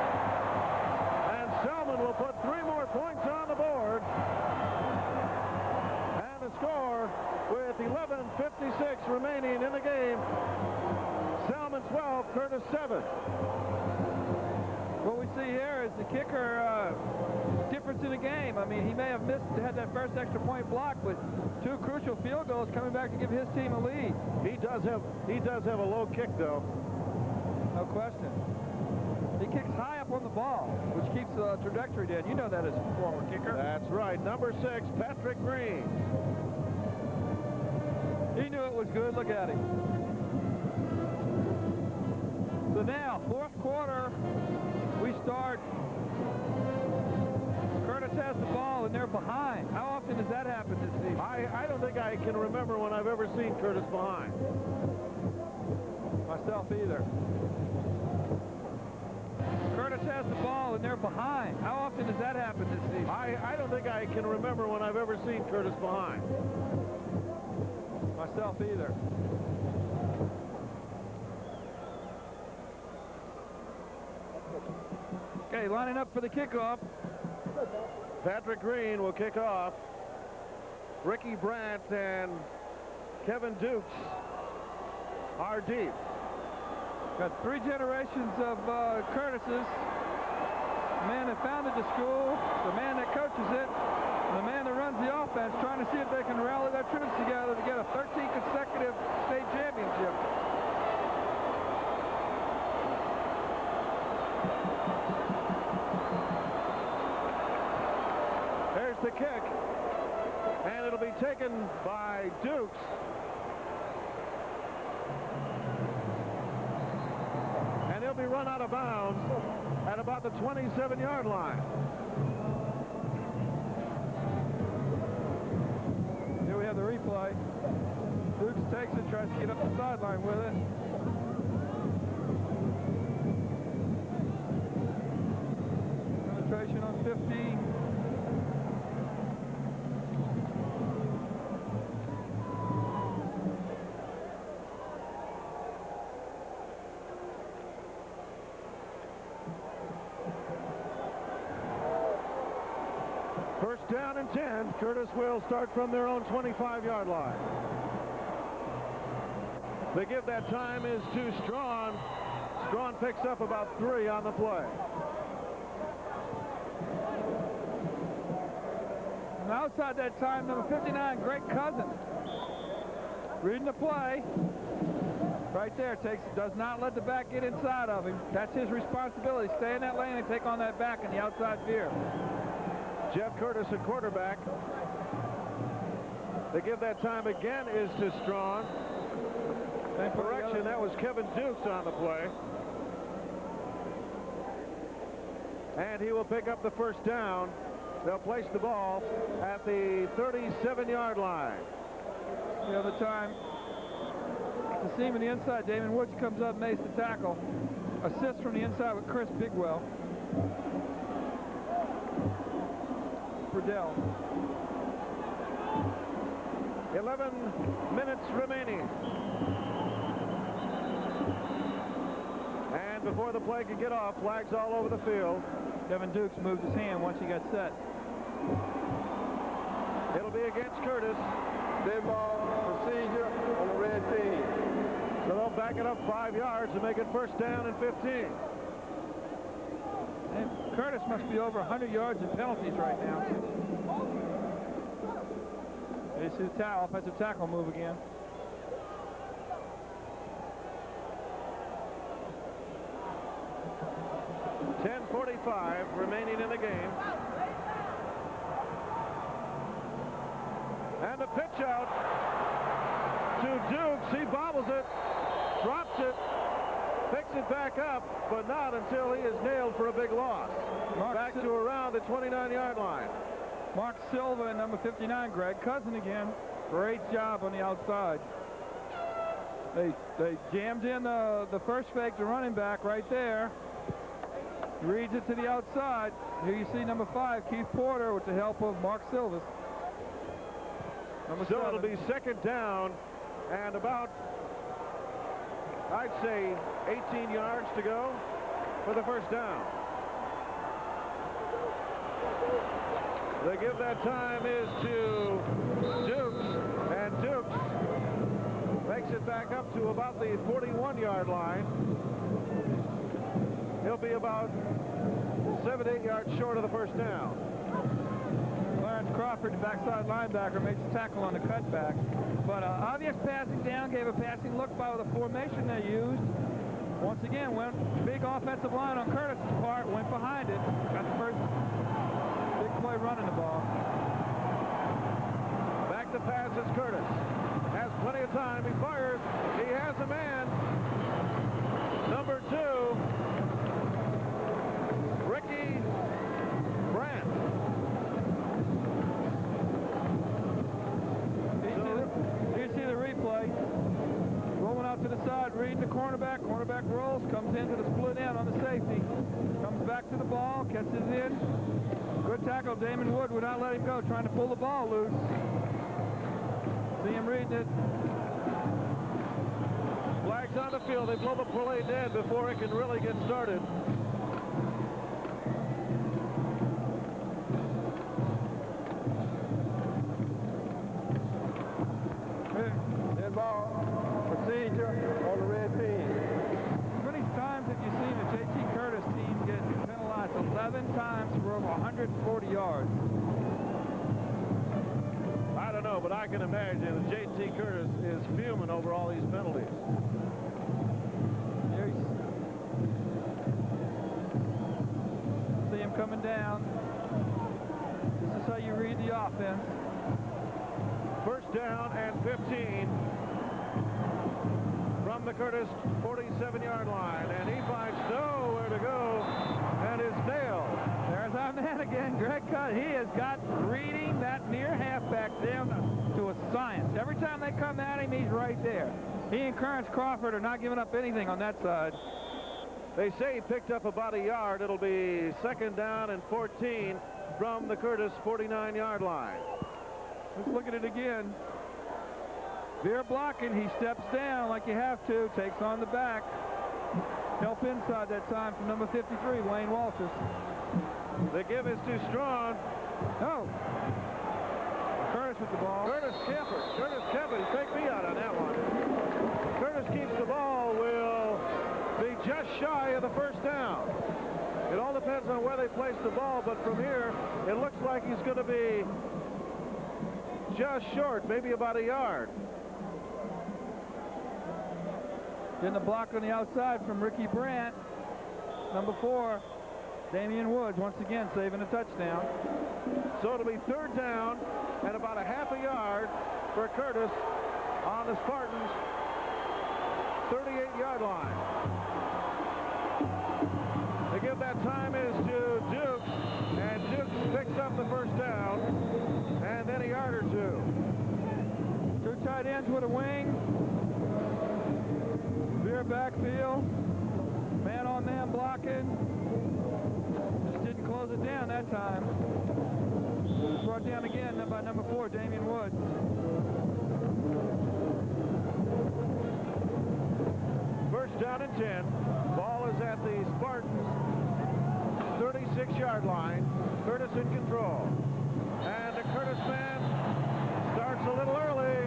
And Salmen will put 3 more points on the board. And the score with 11:56 remaining in the game. Salmen 12, Curtis 7. What we see here is the kicker difference in the game. I mean, he may have had that first extra point block, but 2 crucial field goals coming back to give his team a lead. He does have a low kick, though. No question. He kicks high up on the ball, which keeps the trajectory down. You know that as a former kicker. That's right. Number 6, Patrick Green. He knew it was good. Look at him. So now, 4th quarter, we start. Curtis has the ball, and they're behind. How often does that happen this season? I don't think I can remember when I've ever seen Curtis behind. Myself either. Curtis has the ball, and they're behind. How often does that happen this season? I don't think I can remember when I've ever seen Curtis behind. Myself either. Okay, lining up for the kickoff. Patrick Green will kick off. Ricky Brandt and Kevin Dukes are deep. Got 3 generations of Curtises. The man that founded the school, the man that coaches it, and the man that runs the offense, trying to see if they can rally their troops together to get a 13th consecutive state championship. There's the kick, and it'll be taken by Dukes. And he'll be run out of bounds at about the 27-yard line. Here we have the replay. Dukes takes it, tries to get up the sideline with it. Penetration on 15. First down and 10. Curtis will start from their own 25-yard line. The give that time is to Strawn. Strawn picks up about 3 on the play. outside that time, number 59, Greg Cousins. Reading the play. Right there, does not let the back get inside of him. That's his responsibility. Stay in that lane and take on that back in the outside veer. Jeff Curtis at quarterback. They give that time again is to Strong. Correction, that was Kevin Dukes on the play. And he will pick up the first down. They'll place the ball at the 37-yard line. The other time, the seam on the inside, Damon Woods comes up, makes the tackle. Assist from the inside with Chris Bigwell. Burdell. 11 minutes remaining. And before the play can get off, flags all over the field. Kevin Dukes moved his hand once he got set. It'll be against Curtis. Dead ball procedure on the red team. So they'll back it up 5 yards and make it first down and 15. And Curtis must be over 100 yards in penalties right now. This is offensive tackle move again. .45 remaining in the game. And the pitch out to Dukes. He bobbles it, drops it, picks it back up, but not until he is nailed for a big loss. Back to around the 29-yard line. Mark Silva and number 59, Greg Cousin again. Great job on the outside. They jammed in the first fake to running back right there. Reads it to the outside. Here you see number 5, Keith Porter, with the help of Mark Silva. So it'll be second down and about, I'd say, 18 yards to go for the first down. They give that time is to Dukes, and Dukes makes it back up to about the 41-yard line. He'll be about 7 to 8 yards short of the first down. Clarence Crawford, the backside linebacker, makes a tackle on the cutback. But obvious passing down, gave a passing look by the formation they used. Once again, went big offensive line on Curtis's part, went behind it. Got the first big play running the ball. Back to pass is Curtis. Has plenty of time. He fires. He has a man. Number 2. Ricky Brandt. You see the replay. Rolling out to the side, reading the cornerback. Cornerback rolls, comes into the split end on the safety. Comes back to the ball, catches in. Good tackle. Damon Wood would not let him go, trying to pull the ball loose. See him reading it. Flags on the field. They blow the play dead before it can really get started. Dead ball procedure on the red team. How many times have you seen a J.T. Curtis team get penalized? 11 times for over 140 yards. I don't know, but I can imagine that J.T. Curtis is fuming over all these penalties. See him coming down. This is how you read the offense. First down and 15 from the Curtis 47-yard line, and he finds nowhere to go and is nailed. There's our man again, Greg Cutt. He has got reading that near halfback down to a science. Every time they come at him, he's right there. He and Clarence Crawford are not giving up anything on that side. They say he picked up about a yard. It'll be second down and 14 from the Curtis 49-yard line. Let's look at it again. Veer blocking. He steps down like you have to. Takes on the back. Help inside that time from number 53, Wayne Walters. The give is too strong. No. Curtis with the ball. Curtis Kemper. He take me out on that one. Curtis keeps the ball. Will be just shy of the first down. It all depends on where they place the ball, but from here, it looks like he's going to be just short, maybe about a yard. Getting a block on the outside from Ricky Brandt. Number 4, Damian Woods, once again saving a touchdown. So it'll be third down and about a half a yard for Curtis on the Spartans' 38-yard line. The give that time is to Dukes, and Dukes picks up the first down, and then a yard or two. 2 tight ends with a wing. Veer backfield. Man-on-man blocking. Just didn't close it down that time. Brought down again by number 4, Damian Woods. First down and 10. Ball is at the Spartans' 36-yard line. Curtis in control. And the Curtis man starts a little early,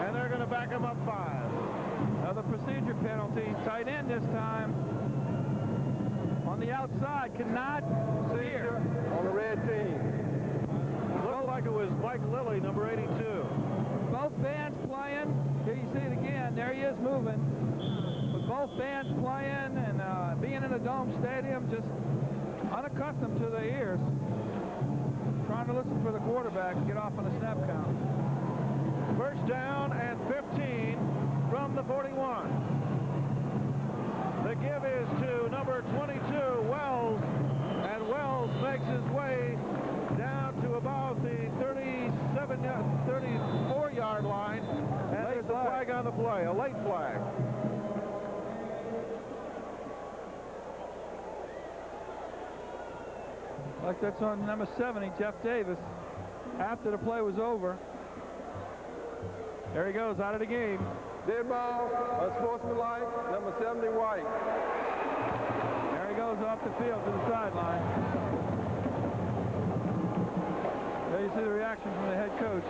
and they're going to back him up 5. Another procedure penalty. Tight end this time. On the outside, cannot steer. On the red team. Looked like it was Mike Lilly, number 82. Both bands playing. Here you see it again. There he is moving. With both bands playing and being in a dome stadium, just unaccustomed to their ears. Trying to listen for the quarterback to get off on the snap count. First down and 15 from the 41. The give is to number 22, Wells, and Wells makes his way down to about the 34-yard line, and there's a flag on the play, a late flag. Like that's on number 70, Jeff Davis, after the play was over. There he goes, out of the game. Dead ball, unsportsmanlike, number 70, White. There he goes off the field to the sideline. There you see the reaction from the head coach.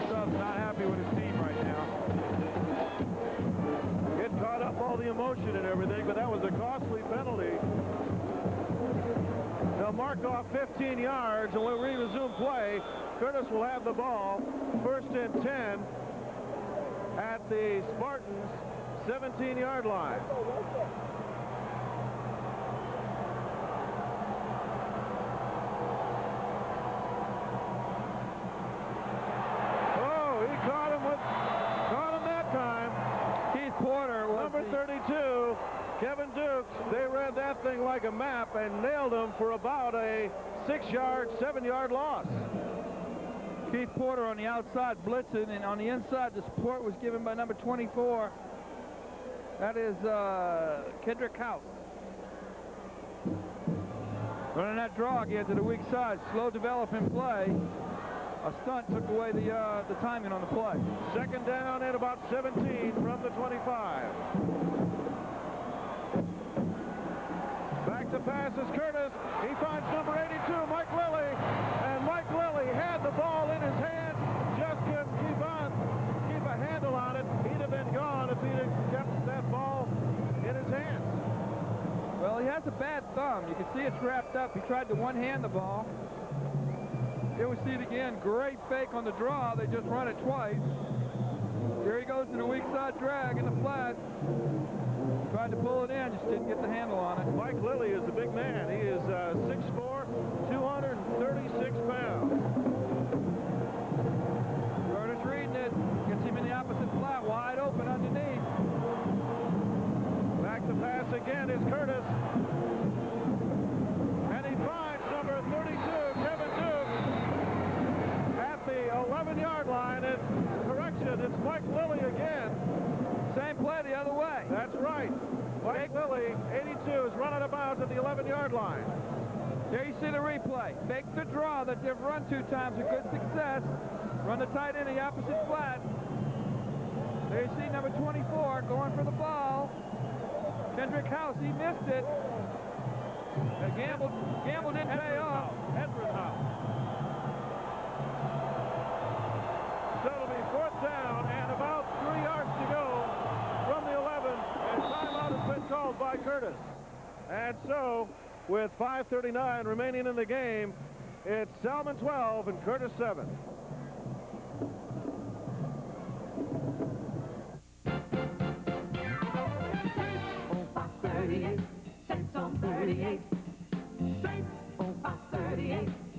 Stubbs not happy with his team right now. Get caught up all the emotion and everything, but that was a costly penalty. They'll mark off 15 yards, and we'll resume play. Curtis will have the ball, first and 10 at the Spartans' 17-yard line. Oh, he caught him that time. Keith Porter was number 32, Kevin Dukes. They read that thing like a map and nailed him for about a 6-yard, 7-yard loss. Keith Porter on the outside blitzing, and on the inside the support was given by number 24. That is Kendrick House. Running that draw again to the weak side. Slow developing play. A stunt took away the timing on the play. Second down and about 17 from the 25. Back to pass is Curtis. He finds number 82, Mike Lilly. And Mike Lilly had the ball in his hand. Just couldn't keep a handle on it. He'd have been gone if he'd have kept that ball in his hands. Well, he has a bad thumb. You can see it's wrapped up. He tried to one-hand the ball. Here we see it again. Great fake on the draw. They just run it twice. Here he goes to the weak side drag in the flat. Tried to pull it in, just didn't get the handle on it. Mike Lilly is a big man. He is 6'4", 236 pounds. Curtis reading it. Gets him in the opposite flat, wide open underneath. Back to pass again is Curtis. And he finds number 32, Kevin Dukes, at the 11-yard line. And correction, it's Mike Lilly again. Same play the other way. That's right. Mike Lilly, 82, is run out of bounds at the 11-yard line. There you see the replay. Fake the draw that they've run 2 times with good success. Run the tight end in the opposite flat. There you see number 24 going for the ball. Kendrick House, he missed it. Gamble didn't pay off. Edward House. So it'll be fourth down and about 3 yards to go from the 11, and timeout has been called by Curtis. And so, with 5:39 remaining in the game, It's Salmen 12 and Curtis 7.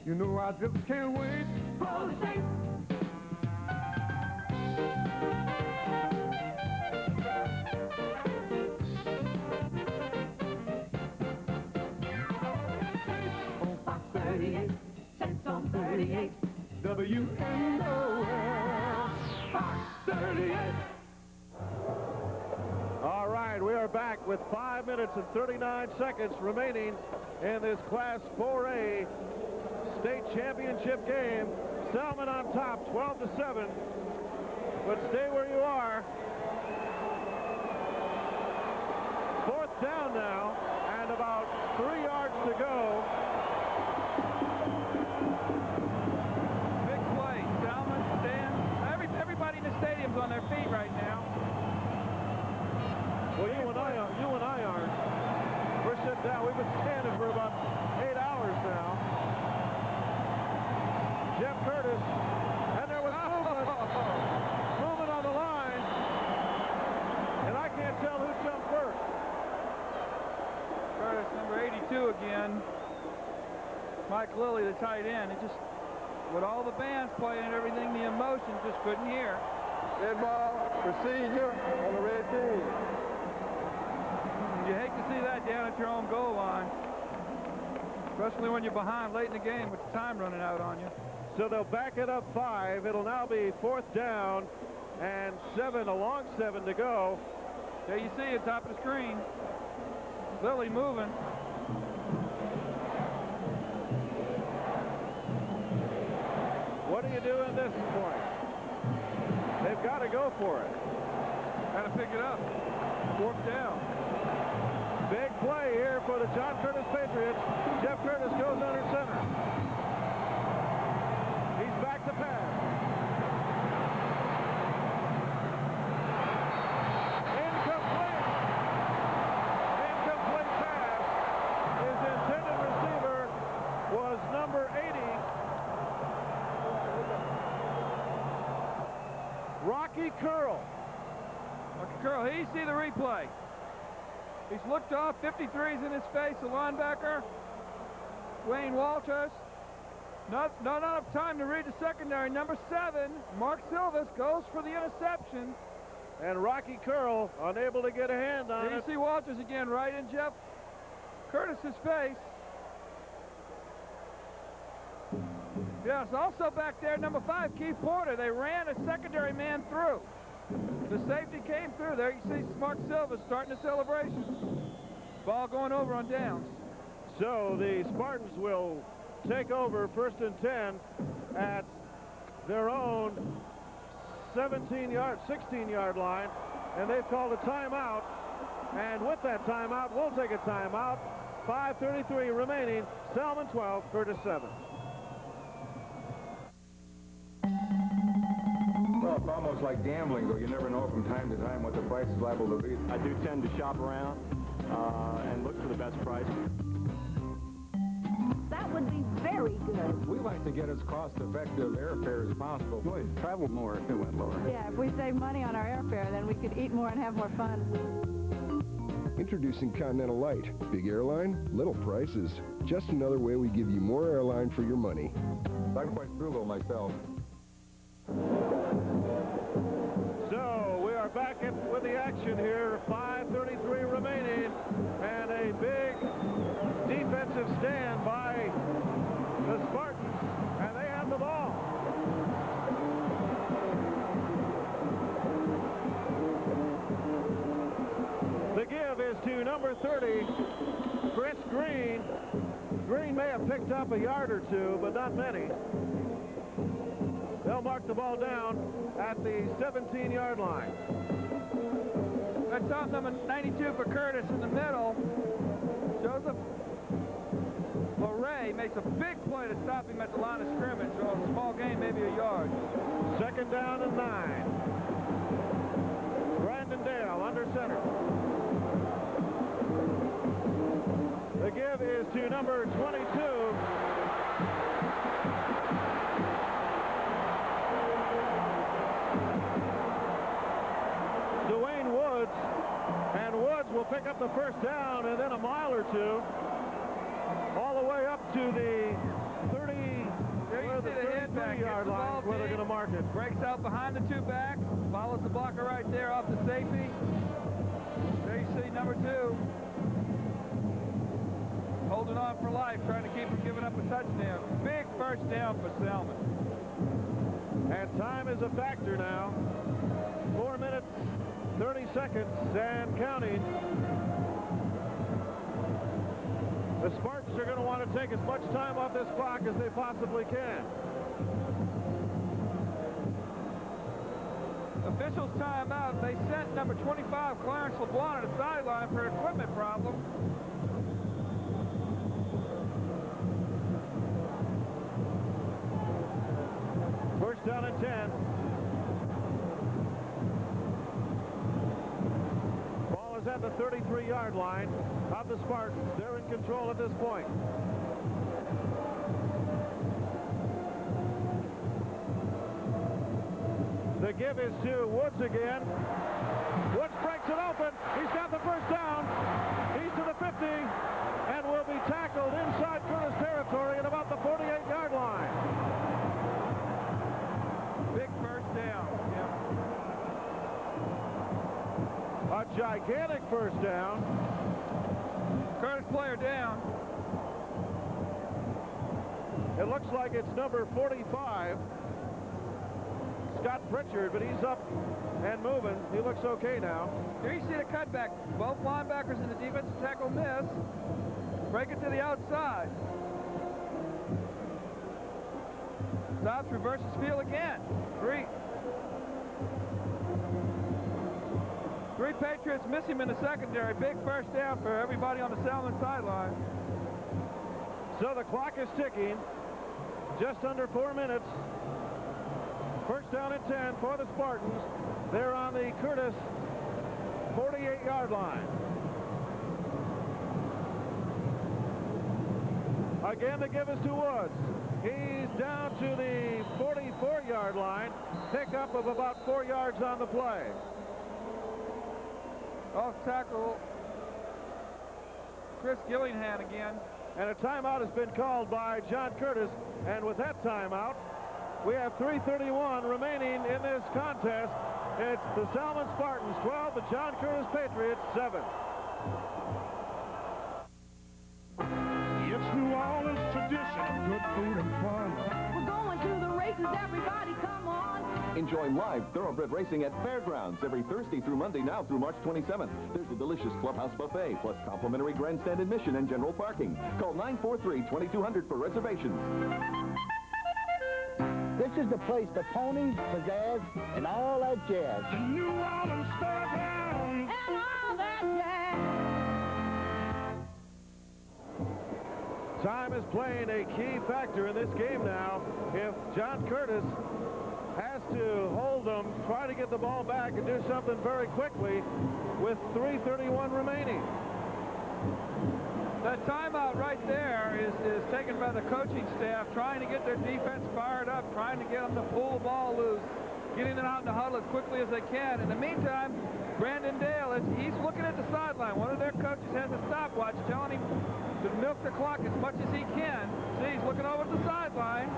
You know I just can't wait for the day. On Fox 38, Saints on 38, WNOL, Fox 38. All right, we are back with 5 minutes and 39 seconds remaining in this Class 4A state championship game. Salmen on top, 12-7. But stay where you are. Fourth down now, and about 3 yards to go. Big play. Salmen, Stan, everybody in the stadium's on their feet right now. Well, you and I aren't. We're sitting down. We've been standing for about 8 hours now. Jeff Curtis, and there was movement on the line, and I can't tell who jumped first. Curtis, number 82 again. Mike Lilly, the tight end. It just, with all the bands playing and everything, the emotion just couldn't hear. Red ball, procedure on the red team. You hate to see that down at your own goal line, especially when you're behind late in the game with the time running out on you. So they'll back it up 5. It'll now be 4th down and 7, a long 7 to go. There you see it, top of the screen. Lilly moving. What do you do at this point? They've got to go for it. Got to pick it up. 4th down. Big play here for the John Curtis Patriots. Jeff Curtis goes under center. He's back to pass. Incomplete. Incomplete pass. His intended receiver was number 80. Rocky Curl. Rocky Curl, here you see the replay. He's looked off, 53's in his face, the linebacker, Wayne Walters. Not enough time to read the secondary. Number 7, Mark Silvas, goes for the interception. And Rocky Curl unable to get a hand on it. You see Walters again right in Jeff Curtis's face. Yes, also back there, number 5, Keith Porter. They ran a secondary man through. The safety came through. There you see Mark Silva starting the celebration. Ball going over on downs. So the Spartans will take over 1st and 10 at their own 16-yard line, and they've called a timeout. And with that timeout, we'll take a timeout. 5:33 remaining. Salmen 12, Curtis 7. Well, it's almost like gambling, though. You never know from time to time what the price is liable to be. I do tend to shop around and look for the best price. That would be very good. We like to get as cost-effective airfare as possible. Boy, travel more if it went lower. Yeah, if we save money on our airfare, then we could eat more and have more fun. Introducing Continental Light. Big airline, little prices. Just another way we give you more airline for your money. I'm quite frugal myself. So we are back with the action here. 5:33 remaining, and a big defensive stand by the Spartans, and they have the ball. The give is to number 30, Chris Green. Green may have picked up a yard or two, but not many. They'll mark the ball down at the 17-yard line. That's on number 92 for Curtis in the middle. Joseph Loray makes a big play to stop him at the line of scrimmage. So a small gain, maybe a yard. 2nd down and 9. Brandon Dale under center. The give is to number 22, pick up the first down and then a mile or two, all the way up to the 33-yard line where they're going to mark it. Breaks out behind the two backs, follows the blocker right there off the safety. There you see number 2. Holding on for life, trying to keep from giving up a touchdown. Big first down for Salmen. And time is a factor now. 4 minutes, 30 seconds, and counting. The Spartans are going to want to take as much time off this clock as they possibly can. Officials time out. They sent number 25, Clarence LeBlanc, to the sideline for equipment problem. First down and 10. Ball is at the 33-yard line of the Spartans. They're in control at this point. The give is to Woods again. Woods breaks it open. He's got the first down. He's to the 50 and will be tackled inside Curtis territory at about the 48-yard line. Big first down. A gigantic first down. Curtis player down. It looks like it's number 45, Scott Pritchard, but he's up and moving. He looks okay now. Here you see the cutback. Both linebackers and the defensive tackle miss. Break it to the outside. Stops, reverses field again. Three Patriots miss him in the secondary. Big first down for everybody on the Salmen sideline. So the clock is ticking. Just under 4 minutes. First down and 10 for the Spartans. They're on the Curtis 48-yard line. Again, the give is to Woods. He's down to the 44-yard line. Pickup of about 4 yards on the play. Off tackle, Chris Gillingham again. And a timeout has been called by John Curtis. And with that timeout, we have 3:31 remaining in this contest. It's the Salmen Spartans 12, the John Curtis Patriots 7. It's New Orleans tradition, good food and fun. We're going to the races, everybody, come on. Enjoy live thoroughbred racing at Fairgrounds every Thursday through Monday now through March 27th. There's a delicious clubhouse buffet, plus complimentary grandstand admission and general parking. Call 943-2200 for reservations. This is the place for ponies, pizzazz, and all that jazz. The New Orleans Fairgrounds. And all that jazz. Time is playing a key factor in this game now. If John Curtis has to hold them, try to get the ball back and do something very quickly with 3:31 remaining. That timeout right there is taken by the coaching staff, trying to get their defense fired up, trying to get them to pull the ball loose, getting them out in the huddle as quickly as they can. In the meantime, Brandon Dale, he's looking at the sideline. One of their coaches has a stopwatch telling him to milk the clock as much as he can. See, he's looking over at the sideline.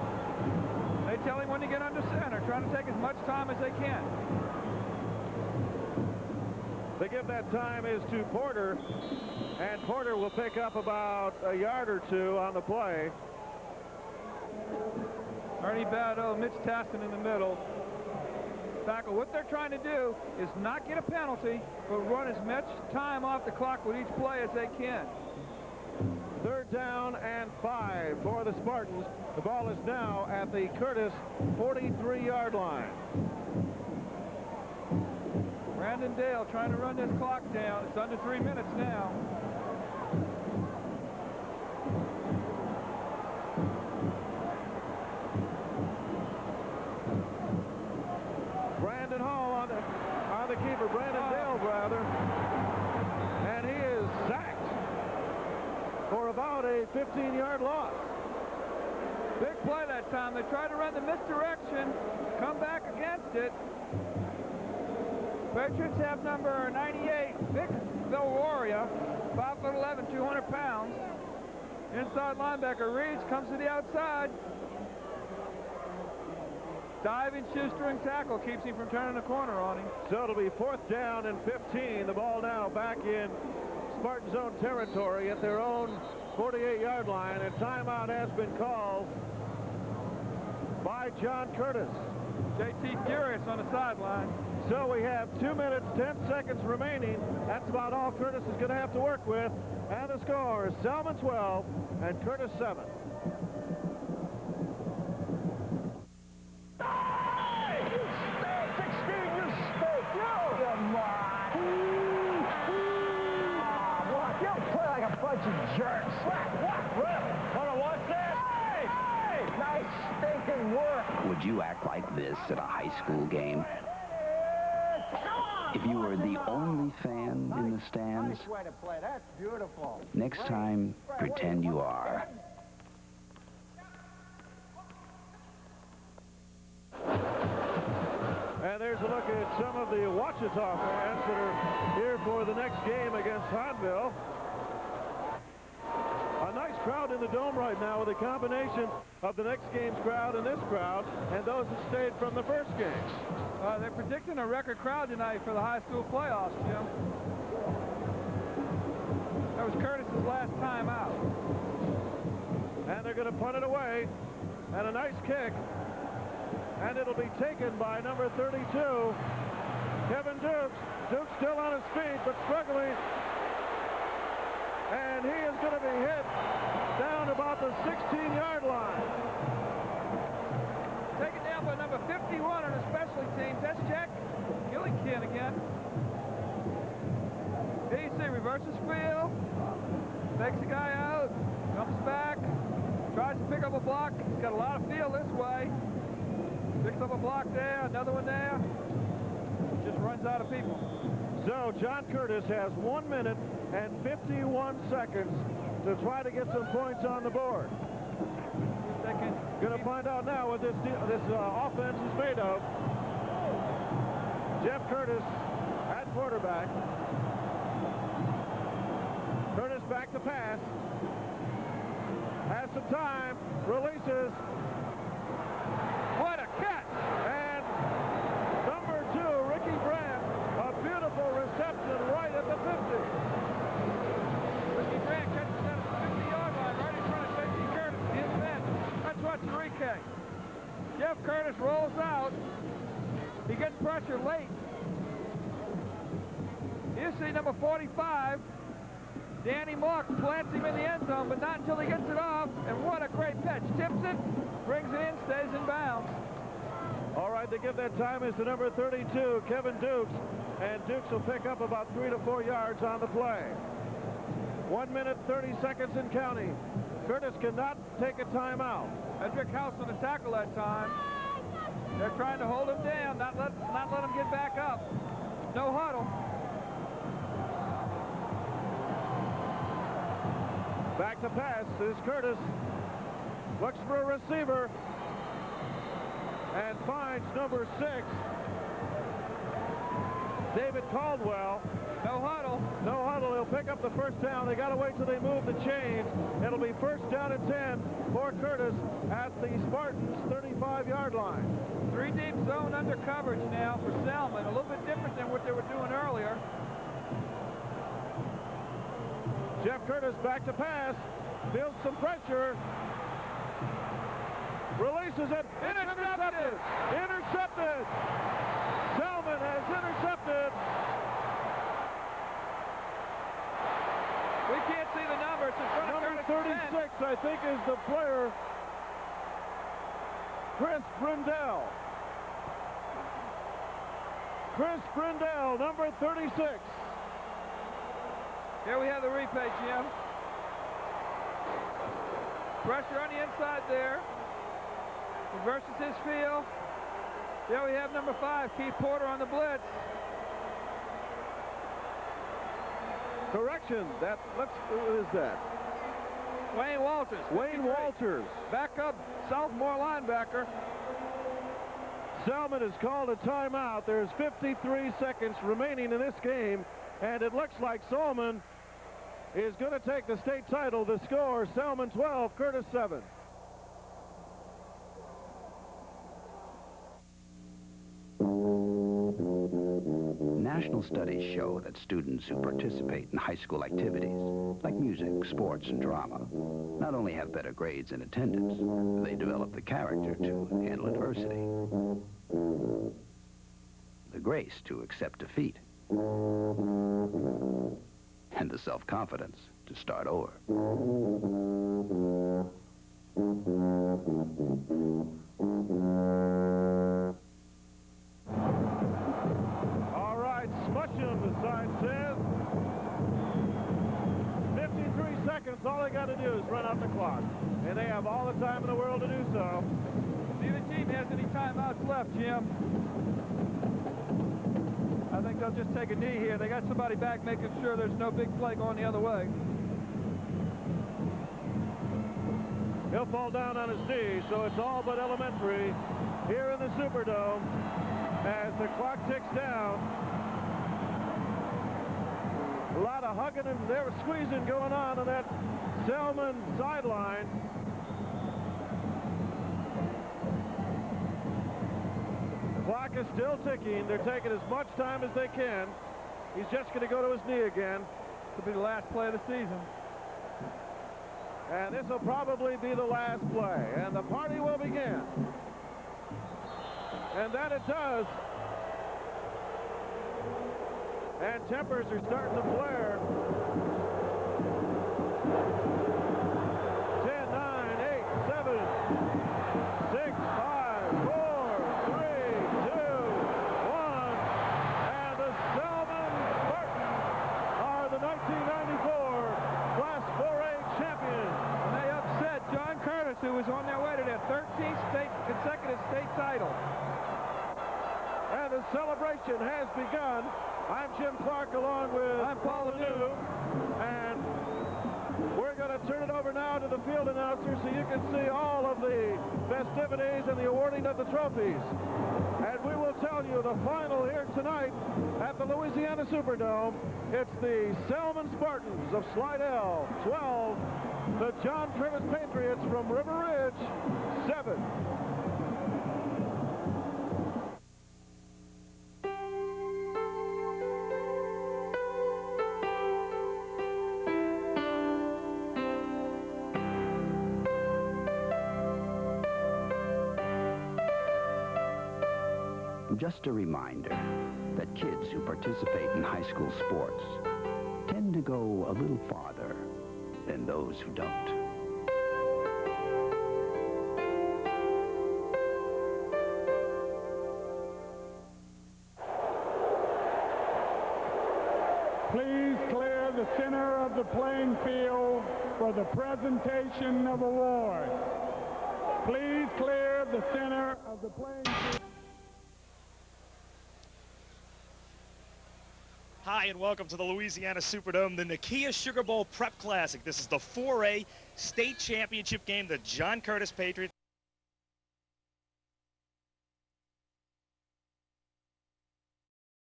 They tell him when to get under center, trying to take as much time as they can. The give that time is to Porter, and Porter will pick up about a yard or two on the play. Ernie Bado, Mitch Taston in the middle. Tackle. What they're trying to do is not get a penalty, but run as much time off the clock with each play as they can. Third down and 5 for the Spartans. The ball is now at the Curtis 43-yard line. Brandon Dale trying to run this clock down. It's under 3 minutes now. Brandon Hall on the keeper, Brandon Dale rather, and he is sacked for about a 15-yard loss. Big play that time. They tried to run the misdirection, come back against it. Patriots have number 98, Vic Villoria, 5'11", 200 pounds. Inside linebacker Reeds comes to the outside. Diving shoestring tackle keeps him from turning the corner on him. So it'll be 4th down and 15. The ball now back in Spartan zone territory at their own 48-yard line. A timeout has been called by John Curtis. JT Furious on the sideline. So we have 2 minutes, 10 seconds remaining. That's about all Curtis is going to have to work with. And the score is Salmen 12 and Curtis 7. Bunch of jerks. Wanna watch that? Hey! Nice stinking work. Would you act like this at a high school game? If you were the only fan in the stands, Nice way to play. That's beautiful. next time, pretend you are. And there's a look at some of the Ouachita fans that are here for the next game against Hodville. A nice crowd in the dome right now with a combination of the next game's crowd and this crowd and those that stayed from the first game. They're predicting a record crowd tonight for the high school playoffs, Jim. That was Curtis's last time out. And they're going to punt it away. And a nice kick. And it'll be taken by number 32, Kevin Dukes. Dukes still on his feet, but struggling. And he is going to be hit down about the 16-yard line. Taken down by number 51 on the specialty teams. That's Jack Gillikin again. Here you see, reverses field, takes the guy out, comes back, tries to pick up a block. He's got a lot of field this way. Picks up a block there, another one there. Just runs out of people. So John Curtis has 1 minute and 51 seconds to try to get some points on the board. Going to find out now what this offense is made of. Jeff Curtis at quarterback. Curtis back to pass. Has some time. Releases. What a catch! And number 2, Ricky Brandt, a beautiful reception right at the 50. Ricky Brandt catches that at the 50-yard line right in front of J.T. Curtis. His men. Let's watch the recap. Jeff Curtis rolls out. He gets pressure late. You see number 45. Danny Mark plants him in the end zone, but not until he gets it off. And what a great catch. Tips it, brings it in, stays in bounds. All right, to give that time is the number 32, Kevin Dukes. And Dukes will pick up about 3 to 4 yards on the play. 1 minute, 30 seconds and counting. Curtis cannot take a timeout. Edric House on the tackle that time. They're trying to hold him down, not let him get back up. No huddle. Back to pass is Curtis. Looks for a receiver. And finds number 6, David Caldwell. No huddle. No huddle. He'll pick up the first down. They got to wait till they move the chains. It'll be first down and 10 for Curtis at the Spartans' 35-yard line. 3 deep zone under coverage now for Salmen. A little bit different than what they were doing earlier. Jeff Curtis back to pass. Feels some pressure. Releases it. Intercepted. Intercepted. Salmen has intercepted. We can't see the numbers. It's in front of Number Curtis. 36, I think, is the player, Chris Brindell. Chris Brindell, number 36. Here we have the replay, Jim. Pressure on the inside there. Reverses his field. There we have number 5, Keith Porter on the blitz. Correction, who is that? Wayne Walters. Wayne Walters. Backup sophomore linebacker. Salmen has called a timeout. There's 53 seconds remaining in this game, and it looks like Salmen is going to take the state title. The score, Salmen 12, Curtis 7. National studies show that students who participate in high school activities, like music, sports, and drama, not only have better grades and attendance, they develop the character to handle adversity, the grace to accept defeat, and the self-confidence to start over. Smush him, the sign says. 53 seconds, all they got to do is run out the clock. And they have all the time in the world to do so. Neither team has any timeouts left, Jim. I think they'll just take a knee here. They got somebody back making sure there's no big play going the other way. He'll fall down on his knee, so it's all but elementary here in the Superdome as the clock ticks down. A lot of hugging and there was squeezing going on that Salmen sideline. The clock is still ticking. They're taking as much time as they can. He's just going to go to his knee again. This will be the last play of the season. And this will probably be the last play. And the party will begin. And then it does. And tempers are starting to flare. 10, 9, 8, 7, 6, 5, 4, 3, 2, 1. And the Salmen Spartans are the 1994 Class 4A champions. And they upset John Curtis, who was on their way to their 13th consecutive state title. And the celebration has begun. I'm Jim Clark along with I'm Paul Anu. And we're going to turn it over now to the field announcer so you can see all of the festivities and the awarding of the trophies. And we will tell you the final here tonight at the Louisiana Superdome. It's the Salmen Spartans of Slidell, 12. The John Curtis Patriots from River Ridge, 7. Just a reminder that kids who participate in high school sports tend to go a little farther than those who don't. Please clear the center of the playing field for the presentation of awards. Please clear the center of the playing field. Hi, and welcome to the Louisiana Superdome, the Nakia Sugar Bowl Prep Classic. This is the 4A state championship game. The John Curtis Patriots